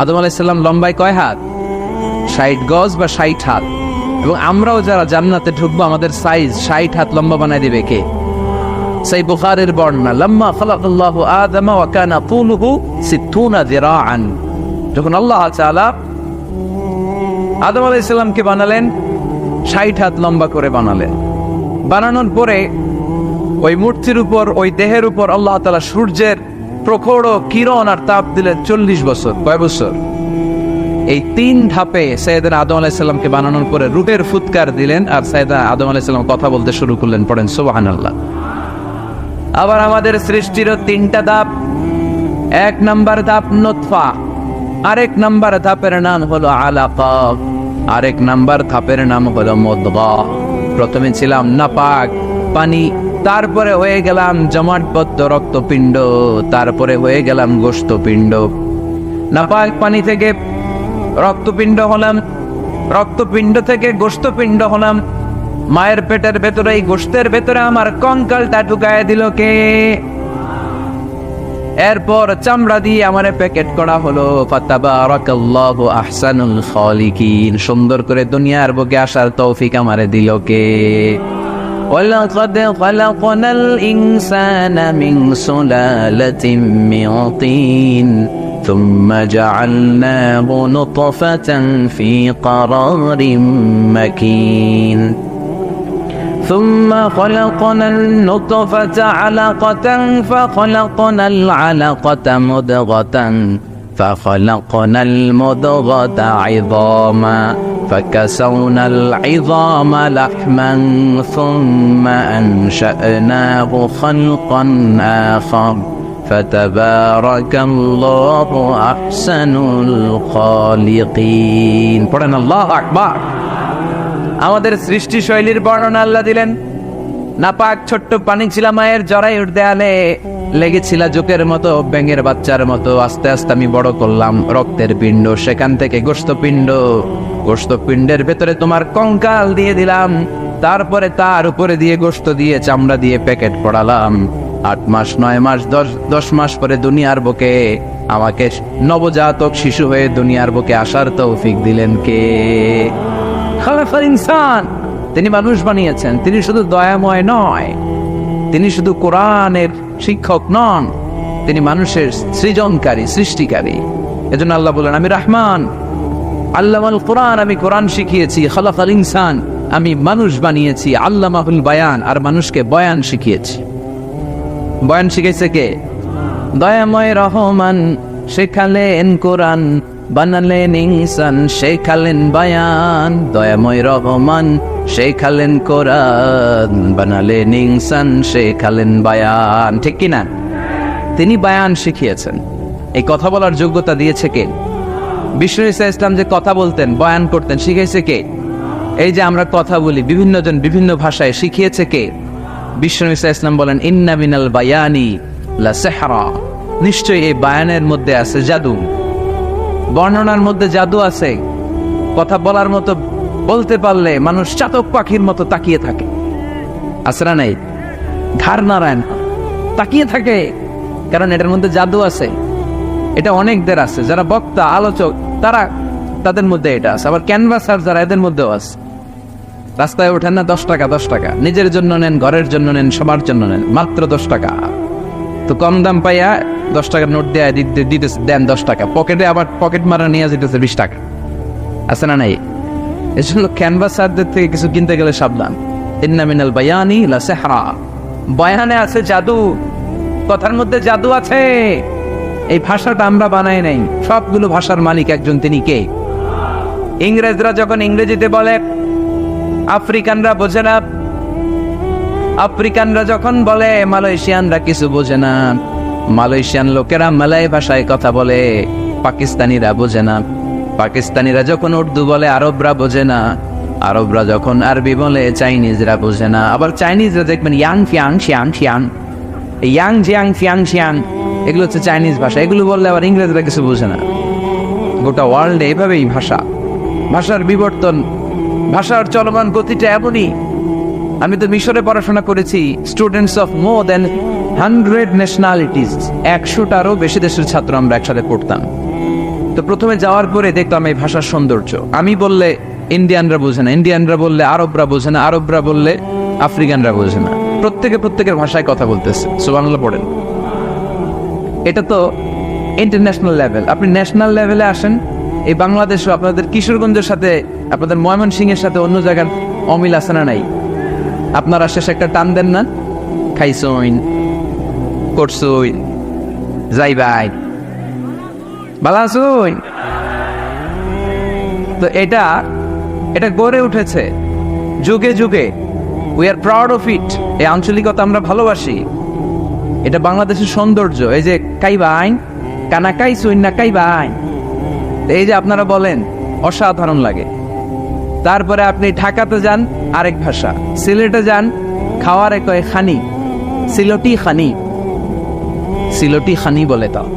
আদম আলাইহিস সালাম লম্বায় কয় হাত? 60 গজ বা 60 হাত। এবং আমরাও যারা জান্নাতে ঢুকবো, আমাদের সাইজ 60 হাত লম্বা বানায় দিবে কে? সেই বুখারীর বর্ণনা, লাম্মা খালাকাল্লাহু আদম ওয়া কানা তুলুহু 60 যিরাআন। যখন আল্লাহ তাআলা আদম আলাইহিস সালামকে বানালেন, 60 হাত লম্বা করে বানালেন। বানানোর পরে ওই মূর্তির উপর, ওই দেহের উপর আল্লাহ তাআলা সূর্যের প্রখর কিরণ আর তাপ দিলেন 40 বছর। কয় বছর? এই 3 ধাপে সাইয়েদনা আদম আলাইহিস সালামকে বানানোর পরে রূহের ফুৎকার দিলেন, আর সাইয়েদনা আদম আলাইহিস সালাম কথা বলতে শুরু করলেন। পড়েন সুবহানাল্লাহ। আবার আমাদের সৃষ্টিরও 3টা ধাপ। 1 নাম্বার ধাপ নুতফা, আরেক নাম্বার ধাপের নাম হলো আলাকা, আরেক নাম্বার ধাপের নাম হলো মুদগা। প্রথমে ছিলাম নাপাক পানি, তারপরে হয়ে গেলাম জমাটবদ্ধ রক্তপিণ্ড, তারপরে হয়ে গেলাম গোশতপিণ্ড। নাপাক পানি থেকে রক্তপিণ্ড হলাম, রক্তপিণ্ড থেকে গোশতপিণ্ড হলাম। মায়ের পেটের ভেতরে, এই গোশতের ভেতরে আমার কঙ্কালটা ঢুকায় দিল কে? এরপর চামড়া দিয়ে আমারে প্যাকেট করা হলো। ফাতাবারাকাল্লাহু আহসানুল খালিকিন, সুন্দর করে দুনিয়ার বুকে আসার তৌফিক আমারে দিল কে? ওয়ালাকাদ খালাকনাল ইনসানা মিন সুলালাতিন মিন তিন ثم جعلناه نطفة في قرار مكين ثم خلقنا النطفة علقة فخلقنا العلقة مضغة فخلقنا المضغة عظاما فكسونا العظام لحما ثم أنشأناه خلقا آخر فتبارك الله أحسن الخالقين পড়েন আল্লাহু আকবার। আমাদের সৃষ্টি শৈলীর বর্ণনা আল্লাহ দিলেন। নাপাক ছোট্ট পানি ছিল মায়ের জরায়ুর দেয়ালে, লেগেছিল জোকের মতো, ব্যাঙের বাচ্চার মতো। আস্তে আস্তে আমি বড় করলাম রক্তের পিণ্ড, সেখান থেকে গোশতপিণ্ডের ভেতরে তোমার কঙ্কাল দিয়ে দিলাম, তারপরে তার উপরে দিয়ে গোশত দিয়ে চামড়া দিয়ে প্যাকেট পড়ালাম। 8 মাস 9 মাস 10 মাস পরে দুনিয়ার বুকে আমাকে নবজাতক শিশু হয়ে দুনিয়ার বুকে আসার তৌফিক দিলেন কে? খালাকাল ইনসান, তিনি মানুষ বানিয়েছেন। তিনি শুধু দয়াময় নয়, তিনি শুধু কোরআনের শিক্ষক নন, তিনি মানুষের সৃজনকারী, সৃষ্টিকারী। এজন্য আল্লাহ বলেন, আমি রহমান, আল্লামাল কোরআন, আমি কোরআন শিখিয়েছি। খালাকাল ইনসান, আমি মানুষ বানিয়েছি। আল্লামাহুল বায়ান, আর মানুষকে বয়ান শিখিয়েছি। বয়ান শিখেছে কে? দয়াময় রহমান শেখালেন কোরআন, বানালেন ইনসান, শেখালেন বায়ান। দয়াময় রহমান শেখালেন কোরআন, বানালেন ইনসান, শেখালেন বায়ান। ঠিক কিনা? তিনি বায়ান শিখিয়েছেন। এই কথা বলার যোগ্যতা দিয়েছে কে? বিষ্ণু ঈসা ইসলাম যে কথা বলতেন, বয়ান করতেন, শিখাইছে কে? এই যে আমরা কথা বলি বিভিন্ন জন বিভিন্ন ভাষায়, শিখিয়েছে কে? বিষ্ণু ঈসা ইসলাম বলেন, ইন্না মিনাল বায়ানি লা সিহরা, নিশ্চয়ই এই বায়ানের মধ্যে আছে জাদু, বর্ণনার মধ্যে জাদু আছে। কথা বলার মতো, বলতে পারলে মানুষ চাতক পাখির মতো তাকিয়ে থাকে। আসরা নাই, ঘাড় নারায়ণ তাকিয়ে থাকে, কারণ এটার মধ্যে জাদু আছে। এটা অনেকদের আছে, যারা বক্তা আলোচক তাদের মধ্যে এটা আছে। আবার ক্যানভাসার যারা, এদের মধ্যেও আছে। রাস্তায় ওঠেন না 10 টাকা 10 টাকা, নিজের জন্য নেন, ঘরের জন্য নেন, সবার জন্য নেন, মাত্র 10 টাকা। তো কম দাম পাইয়া 10 টাকার নোট দেয় দিতেছে, দেন 10 টাকা, পকেটে আবার পকেট মারা নিয়ে যেতেছে 20 টাকা। আছে না নাই? এজন্য ক্যানভাসারদের থেকে কিছু কিনতে গেলে সাবধান। ইন্না মিনাল বায়ানি লা সিহরা, বয়ানে আছে জাদু, কথার মধ্যে জাদু আছে। এই ভাষাটা আমরা বানাই নাই, সবগুলো ভাষার মালিক একজন, তিনি কে? ইংরেজরা যখন ইংরেজিতে বলে আফ্রিকানরা বোঝে না, আফ্রিকানরা যখন বলে মালয়েশিয়ানরা কিছু বোঝে না, মালয়েশিয়ান লোকেরা মালয় ভাষায় কথা বলে, পাকিস্তানিরা বোঝে না, পাকিস্তানিরা যখন উর্দু বলে আরবরা বোঝে না, আরবরা যখন আরবি বলে চাইনিজরা বোঝে না। আবার চাইনিজরা দেখবেন ইয়াং ফিয়াং শিয়াং শিয়াং, ইয়াং জিয়াং ফিয়াং শিয়াং, এগুলো হচ্ছে চাইনিজ ভাষা। এগুলো বললে আবার ইংরেজরা কিছু বোঝে না। গোটা ওয়ার্ল্ডে এভাবেই ভাষার বিবর্তন, ভাষার চলমান গতিটা এমনই। আমি তো মিশরে পড়াশোনা করেছি, students of more than 100 nationalities, 100টারও বেশি দেশের ছাত্র আমরা একসাথে পড়তাম। তো প্রথমে যাওয়ার পরে দেখতাম এই ভাষার সৌন্দর্য। আমি বললে ইন্ডিয়ানরা বোঝে না, ইন্ডিয়ানরা বললে আরবরা বোঝে না, আরবরা বললে আফ্রিকানরা বোঝে না। প্রত্যেকের ভাষায় কথা বলতেছে। সুবহানাল্লাহ পড়েন। এটা তো ইন্টারন্যাশনাল লেভেল। আপনি ন্যাশনাল লেভেলে আসেন, এই বাংলাদেশও আপনাদের কিশোরগঞ্জের সাথে, আপনাদের ময়মনসিংহের সাথে অন্য জায়গার অমিল আছে না নাই? আপনারা শেষে একটা টান দেন না, খাইছইন, করছইন, যাইবাই, ভালো আছইন। তো এটা গড়ে উঠেছে যুগে যুগে। We are proud of it. এই আঞ্চলিকতা আমরা ভালোবাসি, এটা বাংলাদেশের সৌন্দর্য। এই যে কাইবাইন, কানা কাইছইন না কাইবাইন, এই যে আপনারা বলেন, অসাধারণ লাগে। তারপরে আপনি ঢাকাতে যান, আরেক ভাষা। সিলেটে যান, খাওয়ার কয় খানি, সিলটি খানি, সিলটি খানি বলে তাও।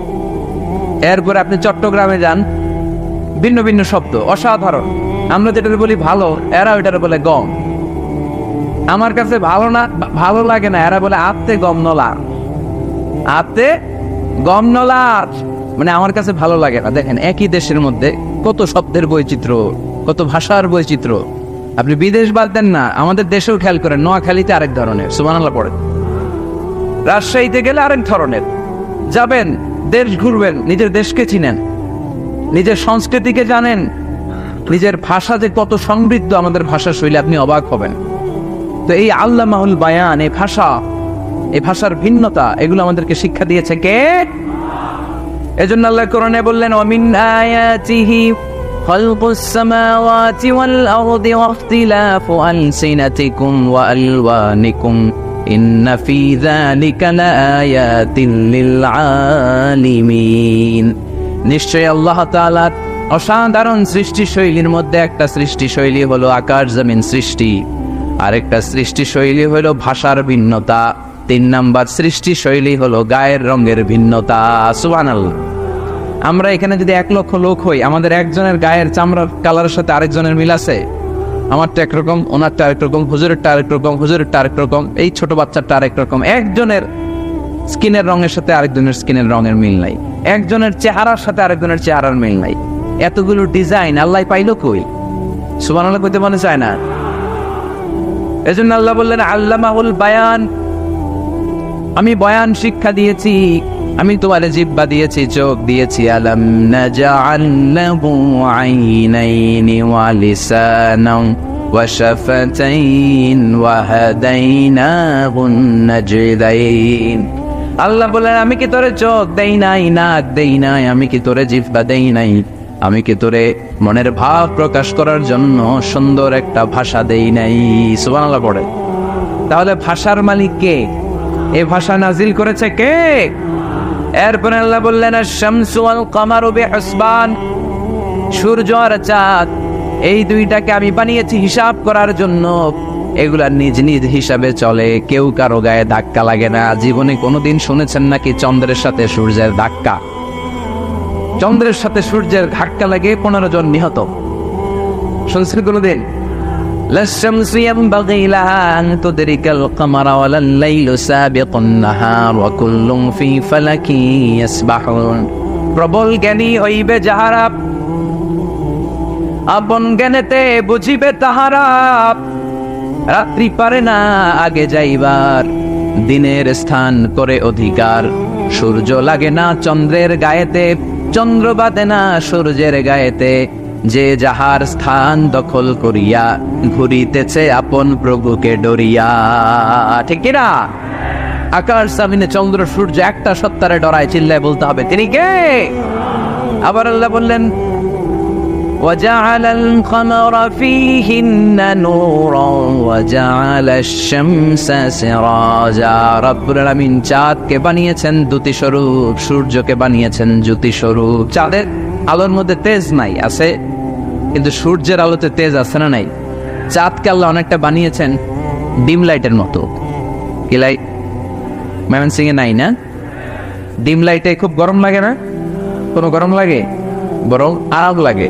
এরপরে আপনি চট্টগ্রামে যান, ভিন্ন ভিন্ন শব্দ, অসাধারণ। আমরা যেটা বলি ভালো, এরা ওইটার বলে গম। আমার কাছে ভালো লাগে না, এরা বলে আত্তে গম নলার, আত্তে গম নলার, মানে আমার কাছে ভালো লাগে না। দেখেন, একই দেশের মধ্যে কত শব্দের বৈচিত্র্য, কত ভাষার বৈচিত্র্য। আপনি বিদেশ বাদ দেন না, আমাদের দেশেও খেয়াল করেন, নোয়াখালীতে আরেক ধরনের, সুবহানাল্লাহ পড়েন, রাজশাহীতে গেলে আরেক ধরনের, যাবেন দেশ ঘুরবেন, নিজের দেশকে চিনেন, নিজের সংস্কৃতিকে জানেন, নিজের ভাষা যে কত সমৃদ্ধ আমাদের ভাষা শৈলী, আপনি অবাক হবেন। তো এই আল্লামাহুল বায়ান, এই ভাষার ভিন্নতা, এগুলো আমাদেরকে শিক্ষা দিয়েছে কে? এজন্য আল্লাহ কোরআনে বললেন, ওয়ামিন আয়াতিহি খালকুস সামাওয়াতি ওয়াল আরদি ওয়াখতিলাফু আলসিনাতিকুম ওয়া আলওয়ানিকুম ইন্না ফি যালিকা লাআয়াতিন লিল আলিমিন। নিশ্চয় আল্লাহ তাআলার অসাধারণ সৃষ্টি শৈলীর মধ্যে একটা সৃষ্টি শৈলী হলো আকাশ জমিন সৃষ্টি, আরেকটা সৃষ্টি শৈলী হলো ভাষার ভিন্নতা, 3 নাম্বার সৃষ্টি শৈলী হলো গায়ের রঙের ভিন্নতা। সুবহানাল্লাহ। আমরা এখানে যদি 1 লক্ষ লোক হই, আমাদের একজনের গায়ের চামড়ার কালারের সাথে আরেকজনের মিল আছে? আমারটা একরকম, ওনারটা আরেক রকম, হুজুরেরটা আরেক রকম, হুজুরেরটা আরেক রকম, এই ছোট বাচ্চাটা আরেক রকম। একজনের স্কিনের রঙের সাথে আরেকজনের স্কিনের রঙের মিল নাই, একজনের চেহারার সাথে আরেকজনের চেহারার মিল নাই। এতগুলো ডিজাইন আল্লাহ পাইলো কই? সুবহানাল্লাহ কইতে মনে চায় না? এজন্য আল্লাহ বললেন আল্লামাহুল বায়ান, আমি বয়ান শিক্ষা দিয়েছি, আমি তোমার জিহ্বা দিয়েছি, চোখ দিয়েছি। আলাম নাজআল লাহু আইনাইনি ওয়া লিসানান ওয়া শাফাতাইন ওয়া হাদাইনাহুন নাজদাইন। আল্লাহ বলেন, আমি কি তোরে চোখ দেই নাই, নাক দেই নাই, আমি কি তোরে জিহ্বা দেই নাই, আমি কি তোরে মনের ভাব প্রকাশ করার জন্য সুন্দর একটা ভাষা দেই নাই? সুবহানাল্লাহ পড়ে। তাহলে ভাষার মালিক কে? এই ভাষা নাজিল করেছে কে? এরপরে আল্লাহ বললেন, আশ-শামসু ওয়াল কামারু বিহুসবান, সূর্য আর চাঁদ, এই দুইটাকে আমি বানিয়েছি হিসাব করার জন্য। এগুলা নিজ নিজ হিসাবে চলে, কেউ কারো গায়ে ধাক্কা লাগে না। জীবনে কোনোদিন শুনেছেন নাকি চন্দ্রের সাথে সূর্যের ধাক্কা? চন্দ্রের সাথে সূর্যের ধাক্কা লাগে 15 জন নিহত। শুনছেন কোনোদিন? লাশ-শামসু ইয়ানবাগি লাহা আন তুদরিকাল কামারা ওয়ালাল লাইলু সাবিকুন নাহার ওয়া কুল্লুন ফি ফালাকি ইয়াসবাহুন। প্রবল জ্ঞানী হইবে যাহারা, আপন জ্ঞানেতে বুঝিবে তাহারা। রাত্রি পারে না আগে যাইবার, দিনের স্থান করে অধিকার। সূর্য লাগে না চন্দ্রের গায়েতে, চন্দ্র বাদে না সূর্যের গায়েতে। যে যাহার স্থান দখল করিয়া, ঘুরিতেছে আপন প্রভুকে ডরিয়া। ঠিক কিনা? আকাশ জমিনে চন্দ্র সূর্য একটা সত্তারে ডরায়, চিল্লায় বলতে হবে তিনি কে? আবার আল্লাহ বললেন, وجعل القمر فيهن نورا وجعل الشمس سراجا। রব্বুল আলামিন চাঁদকে বানিয়েছেন দ্যুতি স্বরূপ, সূর্যকে বানিয়েছেন জ্যোতি স্বরূপ। চাঁদের আলোর মধ্যে তেজ নাই, আছে, কিন্তু সূর্যের আলোতে তেজ আছে না নাই? চাঁদকে আল্লাহ অনেকটা বানিয়েছেন ডিম লাইটের মতো। কি লাইট? ময়মনসিং এ নাই না? ডিম লাইটে খুব গরম লাগে না? কোনো গরম লাগে? বরং আরাম লাগে,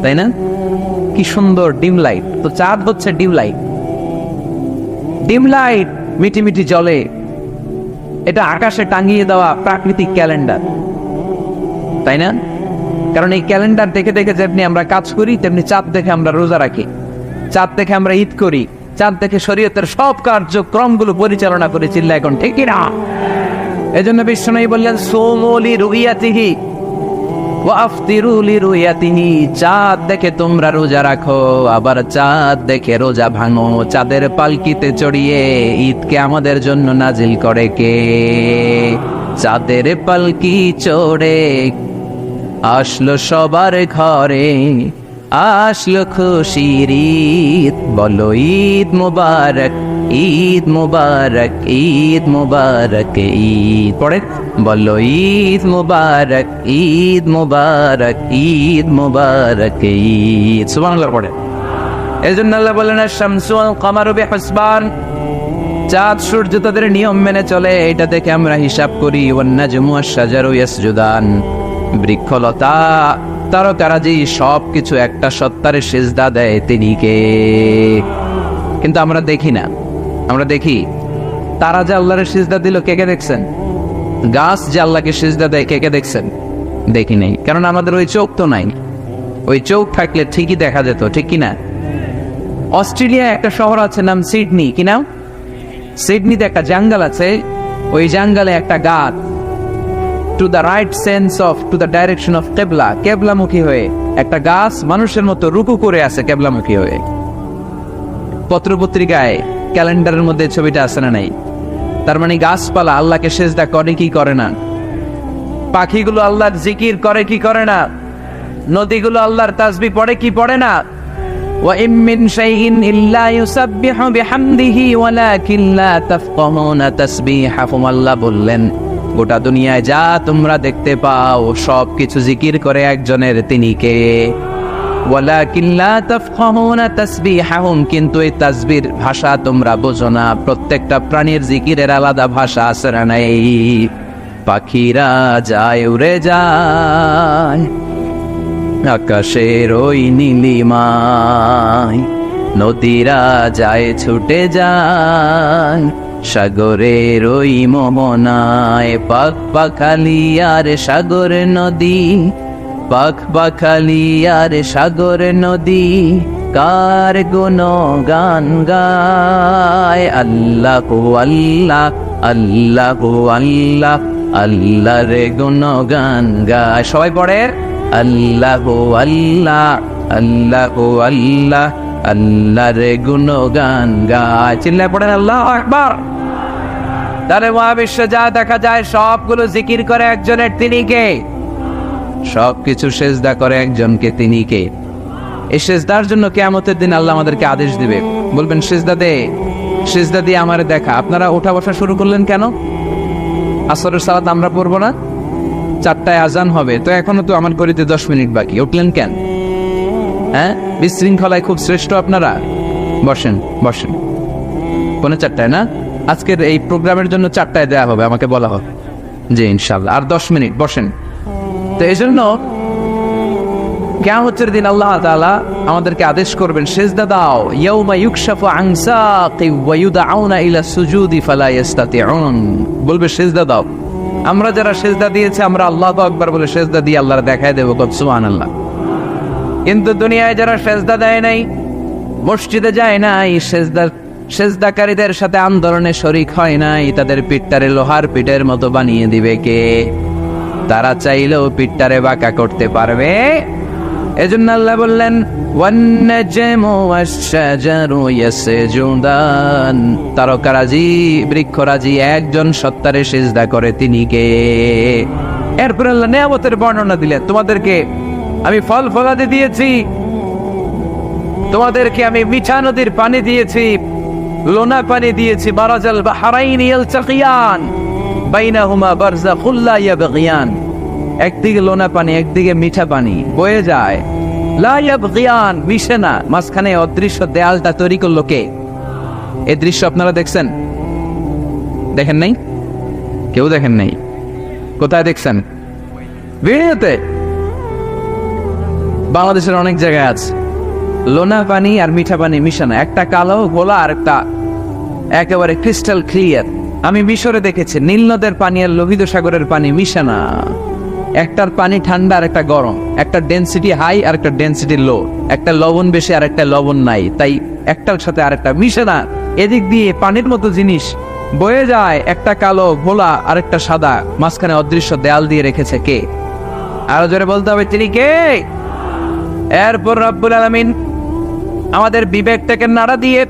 তাই না? কি সুন্দর ডিম লাইট। তো চাঁদ হচ্ছে ডিম লাইট। ডিম লাইট মিটি মিটি জ্বলে, এটা আকাশে টাঙিয়ে দেওয়া প্রাকৃতিক ক্যালেন্ডার, তাই না? কারণ এই ক্যালেন্ডার দেখে দেখে যেমনি আমরা কাজ করি, তেমনি চাঁদ দেখে আমরা রোজা রাখি, চাঁদ দেখে আমরা ঈদ করি, চাঁদ দেখে শরীয়তের সব কার্যক্রমগুলো পরিচালনা করে। চিল্লা এখন ঠিক না? এজন্য বিশ্বনবী বললেন, সুমু লিরুইয়াতিহি ওয়া আফতিরু লিরুইয়াতিহি। চাঁদ দেখে তোমরা রোজা রাখো, আবার চাঁদ দেখে রোজা ভাঙো। চাঁদের পালকিতে চড়িয়ে ঈদকে আমাদের জন্য নাজিল করে কে? চাঁদের পালকি চড়ে আসলো সবার ঘরে, আসলো খুশির ঈদ। বলো ঈদ মুবারক, ঈদ মুবারক, ঈদ মুবারক, ঈদ। পড়ে বলো ঈদ মুবারক, ঈদ মুবারক, ঈদ মুবারক, ঈদ। সুবহানাল্লাহ পড়ে। এজন্য আল্লাহ বলেন, আশ-শামসু ওয়াল কামারু বিহুসবান, চাঁদ সূর্য তাদের নিয়ম মেনে চলে, এটা দেখে আমরা হিসাব করি। ওয়ান নাজমু ওয়াশ-শাজারু ইয়াসজুদান, বৃক্ষলতা তারকারাজি সবকিছু একটা সত্তারে সিজদা দেয়, তিনি কে? কিন্তু আমরা দেখি না। আমরা দেখি তারা যে আল্লাহরে সিজদা দিল, কে কে দেখছেন? গাছ যে আল্লাহকে সিজদা দেয়, কে কে দেখছেন? দেখি নাই, কারণ আমাদের ওই চোখ তো নাই। ওই চোখ থাকলে ঠিকই দেখা যেত, ঠিক কিনা? অস্ট্রেলিয়া একটা শহর আছে নাম সিডনি, কি নাম? সিডনিতে একটা জঙ্গল আছে, ওই জঙ্গলে একটা গাছ to the right sense of to the direction of কেবলা, কেবলামুখী হয়ে। একটা গাছ মানুষের মতো রুকু করে আছে কেবলামুখী হয়ে। পত্রপত্রিকায় ক্যালেন্ডারের মধ্যে ছবিটা আছে না নাই? তার মানে গাছপালা আল্লাহকে সেজদা করে কি করে না? পাখিগুলো আল্লাহর জিকির করে কি করে না? নদীগুলো আল্লাহর তাসবিহ পড়ে কি পড়ে না? ওয়া ইম মিন শাইইন ইল্লা ইউসাব্বিহু বিহামদিহি ওয়ালাকিন লা তাফকাহুনা তাসবিহাহুম। আল্লাহ বললেন, গোটা দুনিয়ায় যা তোমরা দেখতে পাও সব কিছু জিকির করে একজনের, তিনি কে? ওয়ালাকিন লা তাফকাহুনা তাসবিহাহুম, কিন্তু এই তাসবির ভাষা তোমরা বোঝো না। প্রত্যেকটা প্রাণীর জিকিরের আলাদা ভাষা আছে না নাই? পাখিরা যায় উড়ে যায় আকাশের ওই নীলিমায়, নদীরা যায় ছুটে যায় সাগরের ওই মোহনায়। পাখ পাখালি আর সাগর নদী, পাখ পাখালি আর সাগর নদী, কার গুণগান গায়। আল্লাহু আল্লাহ, আল্লাহু আল্লাহ, আল্লাহর গুণগান গায়। সবাই পড়ে আল্লাহু আল্লাহ, আল্লাহু আল্লাহ, আল্লাহর গুণগান গায়। চিল্লায় পড়েন আল্লাহু আকবার। তাহলে মহাবিশ্বে যা দেখা যায় সবগুলো জিকির করে একজনের, তিনি কে? সবকিছু সেজদা করে একজনকে, তিনি কে? এই সেজদার জন্য কিয়ামতের দিন আল্লাহ আমাদেরকে আদেশ দিবে, বলবেন সেজদা দে, সেজদা দিয়ে আমারে দেখা। আপনারা ওঠা বসা শুরু করলেন কেন? আসরের সালাত আমরা পড়বো না? 4টায় আজান হবে, তো এখনো তো আমার ঘড়িতে 10 মিনিট বাকি, উঠলেন কেন? হ্যাঁ, বিশৃঙ্খলায় খুব শ্রেষ্ঠ আপনারা। বসেন বসেন, 4:45 না? আজকের এই প্রোগ্রামের জন্য 4টায় দেয়া হবে, আমাকে বলা হবে। জি ইনশাআল্লাহ, আর 10 মিনিট বসেন। তো এই জন্য কিয়ামতের দিন আল্লাহ তাআলা আমাদেরকে আদেশ করবেন সেজদা দাও। ইয়াউমা ইউকশাফু আন সাকি ওয়া ইউদআউনা ইলা সুজুদি ফালা ইস্তাতিউন, বলবে সেজদা দাও। আমরা যারা সেজদা দিয়েছি আমরা আল্লাহু আকবার বলে সেজদা দিয়ে আল্লাহর দেখায় দেব, কত সুবহানাল্লাহ। কিন্তু দুনিয়ায় যারা সেজদা দেয় নাই, মসজিদে যায় নাই, সেজদাকারীদের সাথে আন্দোলনে শরীক হয় নাই, তাদের পিঠটারে লোহার পিঠের মতো বানিয়ে দিবে কে? তারা চাইলেও পিঠটারে বাঁকা করতে পারবে? এজন্য আল্লাহ বললেন ওয়ান-নাজমু ওয়াশ-শাজারু ইয়াসজুদান, তারকারাজি বৃক্ষরাজি একজন সত্তারে সিজদা করে, তিনি কে? এরপর আল্লাহ নিয়ামতের বর্ণনা দিলেন, তোমাদেরকে আমি ফল ফলাদি দিয়েছি, তোমাদেরকে আমি মিঠা নদীর পানি দিয়েছি, লোনা পানি দিয়েছি। মারাজাল বাহরাইনি ইয়ালতাকিয়ান বাইনাহুমা বারযাখুল লা ইয়াবগিয়ান, একদিকে লোনা পানি একদিকে মিঠা পানি বয়ে যায়, লা ইয়াবগিয়ান, মিশে না। মাঝখানে অদৃশ্য দেয়ালটা তৈরি করলো কে? এই দৃশ্য আপনারা দেখছেন? দেখেন নাই? কেউ দেখেন নাই? কোথায় দেখছেন? ভিডিওতে। বাংলাদেশের অনেক জায়গায় আছে লোনা পানি আর মিঠা পানি মিশানো, একটা কালো গোলা আর একটা একেবারে ক্রিস্টাল ক্লিয়ার। আমি মিশরে দেখেছি নীল নদের পানি আর লোহিত সাগরের পানি মিশানা, একটার পানি ঠান্ডা আর একটা গরম, একটা ডেনসিটি হাই আর একটা ডেনসিটি লো, একটা লবণ বেশি আর একটা লবণ নাই, তাই একটার সাথে আর একটা মিশে না। এদিক দিয়ে পানির মতো জিনিস বয়ে যায়, একটা কালো ঘোলা আর একটা সাদা, মাঝখানে অদৃশ্য দেয়াল দিয়ে রেখেছে কে? আরো জোরে বলতে হবে, তিনি কে? এরপর রব্বুল আলামিন আমাদের বিবেকটাকে নাড়া দিয়ে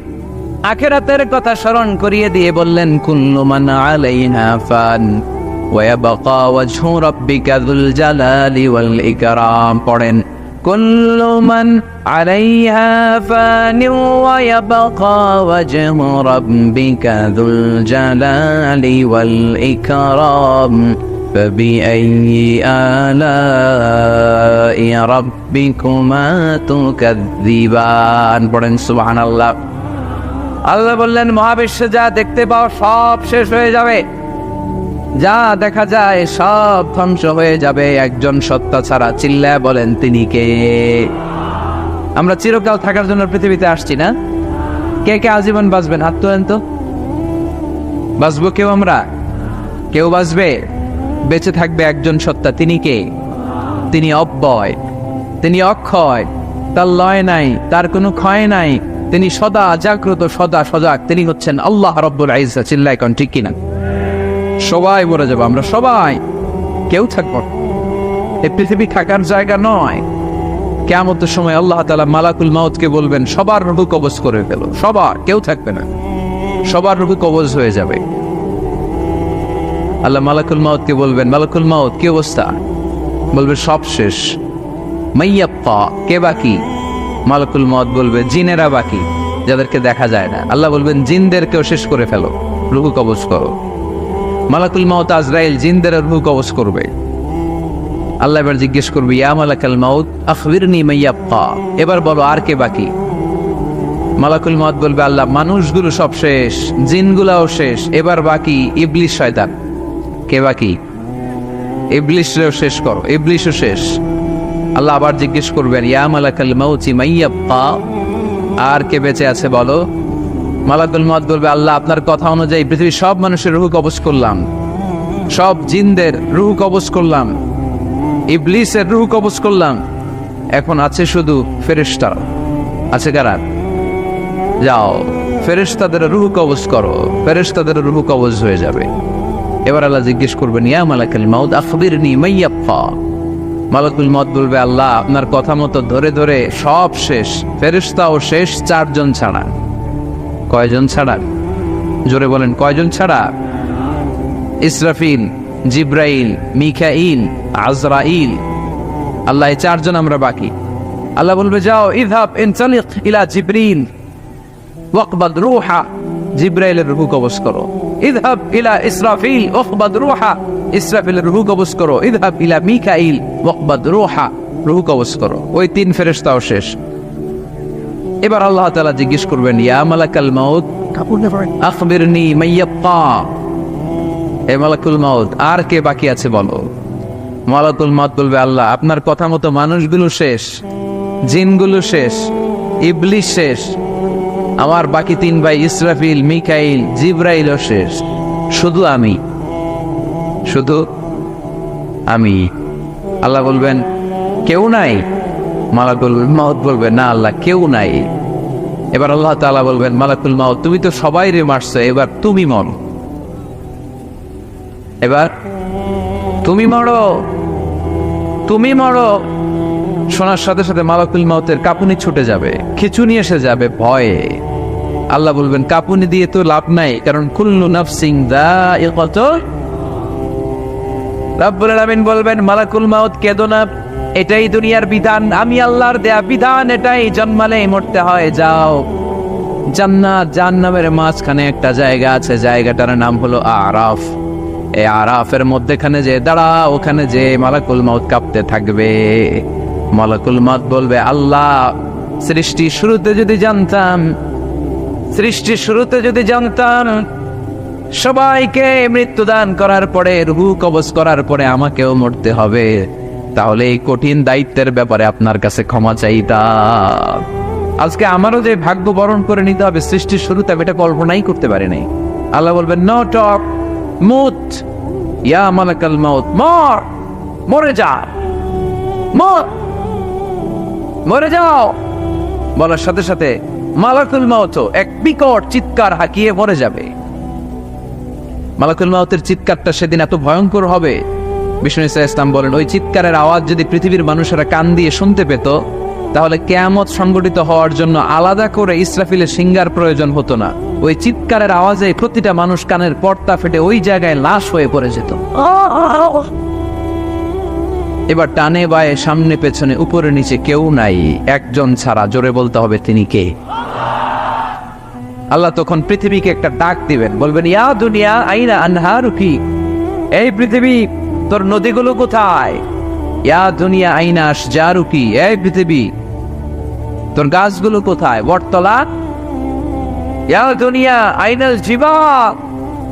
আখিরাতের কথা স্মরণ করিয়ে দিয়ে বললেন কুল্লু মান আলাইহা ফান ওয়া ইয়াবকা ওয়াজহু রাব্বিকা যুল জালালি ওয়াল ইকরাম। পড়েন কুল্লু মান আলাইহা ফান ওয়া ইয়াবকা ওয়াজহু রাব্বিকা যুল জালালি ওয়াল ইকরাম فبأي آلاء ربكما تكذبان। পড়েন সুবহানাল্লাহ। আল্লাহ বললেন মহাবিশ্বে যা দেখতে পাও সব শেষ হয়ে যাবে, যা দেখা যায় সব ধ্বংস হয়ে যাবে একজন সত্তা ছাড়া। চিল্লায় বলেন তিনি কে? আমরা চিরকাল থাকার জন্য পৃথিবীতে আসছি না? কে কে আজীবন বাঁচবেন? হাত তোলেন তো। বাঁচবো কেউ? আমরা কেউ বাঁচবে? বেঁচে থাকবে একজন সত্তা, তিনি কে? তিনি অব্যয়, তিনি অক্ষয়, তার লয় নাই, তার কোনো ক্ষয় নাই, তিনি সদা জাগ্রত, সদা সজাগ, তিনি হচ্ছেন আল্লাহ রব্বুল ইজ্জত। চিল্লায় কোন ঠিক কিনা? সবাই মরে যাবো আমরা, সবাই। কেউ থাকবে না। এই পৃথিবী থাকার জায়গা নয়। কিয়ামতের সময় আল্লাহ তাআলা মালাকুল মাউতকে বলবেন সবার রূহ কবজ করে ফেলো, সবার, কেউ থাকবে না, সবার রূহ কবজ হয়ে যাবে। আল্লাহ মালাকুল মাউতকে বলবেন, মালাকুল মাউত কি অবস্থা? বলবে সব শেষ। মাইয়াপ্পা, কে বাকি? মালাকুল মাউত বলবে জিনেরা বাকি, যাদেরকে দেখা যায় না। আল্লাহ বলবেন জিনদেরকেও শেষ করে ফেলো, রূহ কবজ করো। মালাকুল মাউত আজরাইল জিনদের রূহ কবজ করবে। আল্লাহ এবার জিজ্ঞেস করবে ইয়া মালাকাল মাউত আখবিরনি মাইয়াপ্পা, এবার বলো আর কে বাকি? মালাকুল মাউত বলবে আল্লাহ মানুষগুলো সব শেষ, জিনগুলাও শেষ, এবার বাকি ইবলিস শয়তান। কে বাকি? ইবলিসরেও শেষ করো, ইবলিসও শেষ। আল্লাহ আবার জিজ্ঞেস করবেন ইয়া মালাকাল মাউতি মাইয়াপ্পা, আর কে বেঁচে আছে বলো? মালাকুল মাউত বলবে আল্লাহ আপনার কথা অনুযায়ী পৃথিবীর সব মানুষের রূহ কবজ করলাম, সব জিনদের রূহ কবজ করলাম, ইবলিসের রূহ কবজ করলাম, এখন আছে শুধু ফেরেশতারা। আছে কারা? যাও ফেরেশতাদের রূহ কবজ করো, ফেরেশতাদের রূহ কবজ হয়ে যাবে। এবার আল্লাহ জিজ্ঞেস করবেন ইয়া মালাকুল মাউত আখবিরনি মাইয়াপ্পা। মালাকুল মাউত বলবে আল্লাহ আপনার কথা মতো ধরে ধরে সব শেষ, ফেরেশতাও শেষ, 4 জন ছাড়া। কয়জন ছাড়া? জোরে বলেন কয়জন ছাড়া? ইসরাফিল, জিব্রাইল, মিকাইল, আজরাইল। আল্লাহ 4 জন আমরা বাকি। আল্লাহ বলবে যাও ইযহাব ইনতালিক ইলা জিবরিল ওয়াকবাদ রূহা, জিব্রাইলের রূহ কবজ করো। ইযহাব ইলা ইসরাফিল ওয়াকবাদ রূহা, ইসরাফিলের রূহ কবজ করো। ইযহাব ইলা মিকাইল ওয়াকবাদ রূহা, রূহ কবজ করো। ওই 3 ফেরেশতাও শেষ। এবার আল্লাহ তাআলা জিজ্ঞেস করবেন ইয়া মালাকাল মাউত আখবিরনি মাইয়াপ্পা, এ মালাকুল মাউত আর কে বাকি আছে বলো? মালাকুল মাউত বলবে আল্লাহ আপনার কথা মতো মানুষগুলো শেষ, জিনগুলো শেষ, ইবলিস শেষ, আমার বাকি 3 ভাই ইসরাফিল, মিকাইল, জিব্রাইলও শেষ, শুধু আমি, শুধু আমি। আল্লাহ বলবেন কেউ নাই? মালাকুল মাউত বলবে না আল্লাহ কেউ নাই। এবার আল্লাহ তাআলা বলবেন মালাকুল মাউত তুমি তো সবাই রে মারছো, এবার তুমি মরো, এবার তুমি মরো, তুমি মরো। শোনার সাথে সাথে মালাকুল মাউতের কাঁপুনি ছুটে যাবে, খিঁচুনি এসে যাবে ভয়ে। আল্লাহ বলবেন কাঁপুনি দিয়ে তো লাভ নাই, কারণ কুল্লু নাফসিন যায়িকাতুল। রব্বুল আলামিন বলবেন মালাকুল মাউত কেঁদো না, এটাই দুনিয়ার বিধান, আমি আল্লাহর দেয়া বিধান, এটাই, জন্মালেই মরতে হয়। যাও জান্নাত জাহান্নামের মাঝখানে একটা জায়গা আছে, জায়গাটার নাম হলো আরাফ। এই আরাফের মধ্যেখানে যে দাঁড়া, ওখানে যে মালাকুল মাউত কাঁপতে থাকবে। মালাকুল মাউত বলবে আল্লাহ সৃষ্টি শুরুতে যদি জানতাম, সৃষ্টি শুরুতে যদি জানতাম সবাইকে মৃত্যুদান করার পরে রূহ কবজ করার পরে আমাকেও মরতে হবে, তাহলে এই কঠিন দায়িত্বের ব্যাপারে আপনার কাছে ক্ষমা চাইতাম। আজকে আমারও যে ভাগ্য বরণ করে নিতে হবে সৃষ্টির শুরুতে, আমি এটা কল্পনাই করতে পারি নাই। আল্লাহ বলবেন নো টক, মুত ইয়া মালাকাল মাউত, মর, মরে যা, মর, মরে যাও। বলার সাথে সাথে মালাকুল মাউত এক বিকট চিৎকার হাঁকিয়ে মরে যাবে। মালাকুল মাউতের চিৎকারটা সেদিন এত ভয়ঙ্কর হবে, বিষ্ণু ইসলাম বলেন ওই চিৎকারের আওয়াজ যদি পৃথিবীর মানুষেরা কান দিয়ে শুনতে পেত, তাহলে কিয়ামত সংগঠিত হওয়ার জন্য আলাদা করে ইসরাফিলের সিঙ্গার প্রয়োজন হতো না। ওই চিৎকারের আওয়াজে প্রতিটা মানুষ কানের পর্দা ফেটে ওই জায়গায় লাশ হয়ে পড়ে যেত। এবার টানে বায়ে সামনে পেছনে উপরে নিচে কেউ নাই, একজন ছাড়া। জোরে বলতে হবে তিনি কে? আল্লাহ তখন পৃথিবীকে একটা ডাক দিবেন, বলবেন ইয়া দুনিয়া আইনা আনহারুকি, এই পৃথিবী তোর নদীগুলো কোথায়? ইয়া দুনিয়া আইনা আশজারুকি, এই পৃথিবী তোর গাছগুলো কোথায়? বটতলা। ইয়া দুনিয়া আইনাল জিবাল,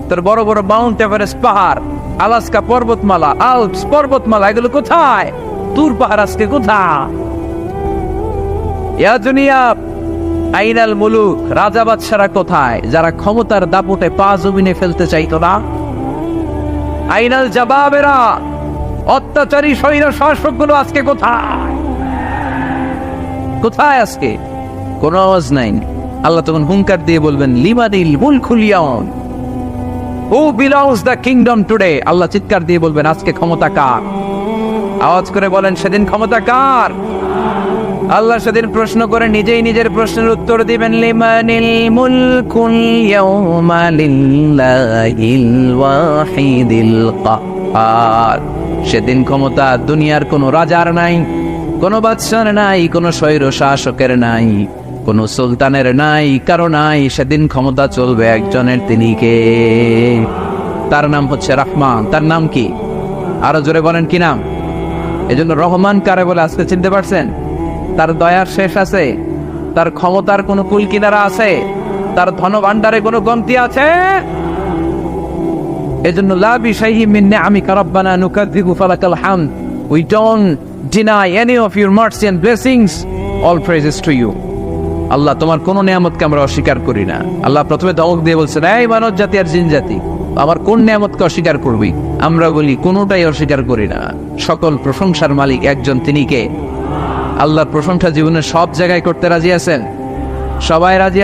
তোর বড় বড় মাউন্ট এভারেস্ট পাহাড়, আলাস্কা পর্বতমালা, আল্পস পর্বতমালা, এগুলো কোথায়? তুর পাহাড় আজকে কোথায়? ইয়া দুনিয়া আইনাল মুলুক, রাজা বাদশারা কোথায়, যারা ক্ষমতার দাপটে পা জমিনে ফেলতে চাইতো না? আইনাল জাবাবেরা, অত্যাচারী স্বৈর শাসকগুলো আজকে কোথায়? কোথায় আজকে? কোন আওয়াজ নাই। আল্লাহ তখন হুঙ্কার দিয়ে বলবেন লিমানিল মুলকুল ইয়াউম, Who belongs the kingdom today? আল্লাহ চিৎকার দিয়ে বলবেন আজকে ক্ষমতা কার? আওয়াজ করে বলেন সেদিন ক্ষমতা কার? আল্লাহ সেদিন প্রশ্ন করে নিজেই নিজের প্রশ্নের উত্তর দিবেন লিমানিল মুলকুল ইয়াউমা লিল্লাহিল ওয়াহিদিল কাহ্হার। সেদিন ক্ষমতা দুনিয়ার কোনো রাজার নাই, কোনো বাদশার নাই, কোনো স্বৈর শাসকের নাই, কোনো সুলতানের নাই, কারো নাই। সেদিন ক্ষমতা চলবে একজনের, তিনি কে? তার নাম হচ্ছে রহমান। তার নাম কি? আরো জোরে বলেন কি নাম? এজন্য রহমান কারে বলে আজকে চিনতে পারছেন? তার দয়ার শেষ আছে? তার ক্ষমতার কোনো কুল কিনারা আছে? তার ধন ভান্ডারে কোনো কমতি আছে? এজন্য লা বিশাইহি মিন নিআমিকা রাব্বানা নুকাযযিবু ফালাকাল হামদ। We don't deny any of your mercy and blessings. All praises to you. আল্লাহ তোমার কোন নিয়ামতকে আমরা অস্বীকার করি না। আল্লাহ প্রথমে ধমক দিয়ে বলছেন, এই মানব জাতি আর জিন জাতি, আমার কোন নিয়ামতকে অস্বীকার করবি? আমরা বলি কোনোটাই অস্বীকার করি না। সকল প্রশংসার মালিক একজন, তিনি কে? আল্লাহর প্রশংসা জীবনের সব জায়গায় করতে রাজি আছেন? সবাই রাজি?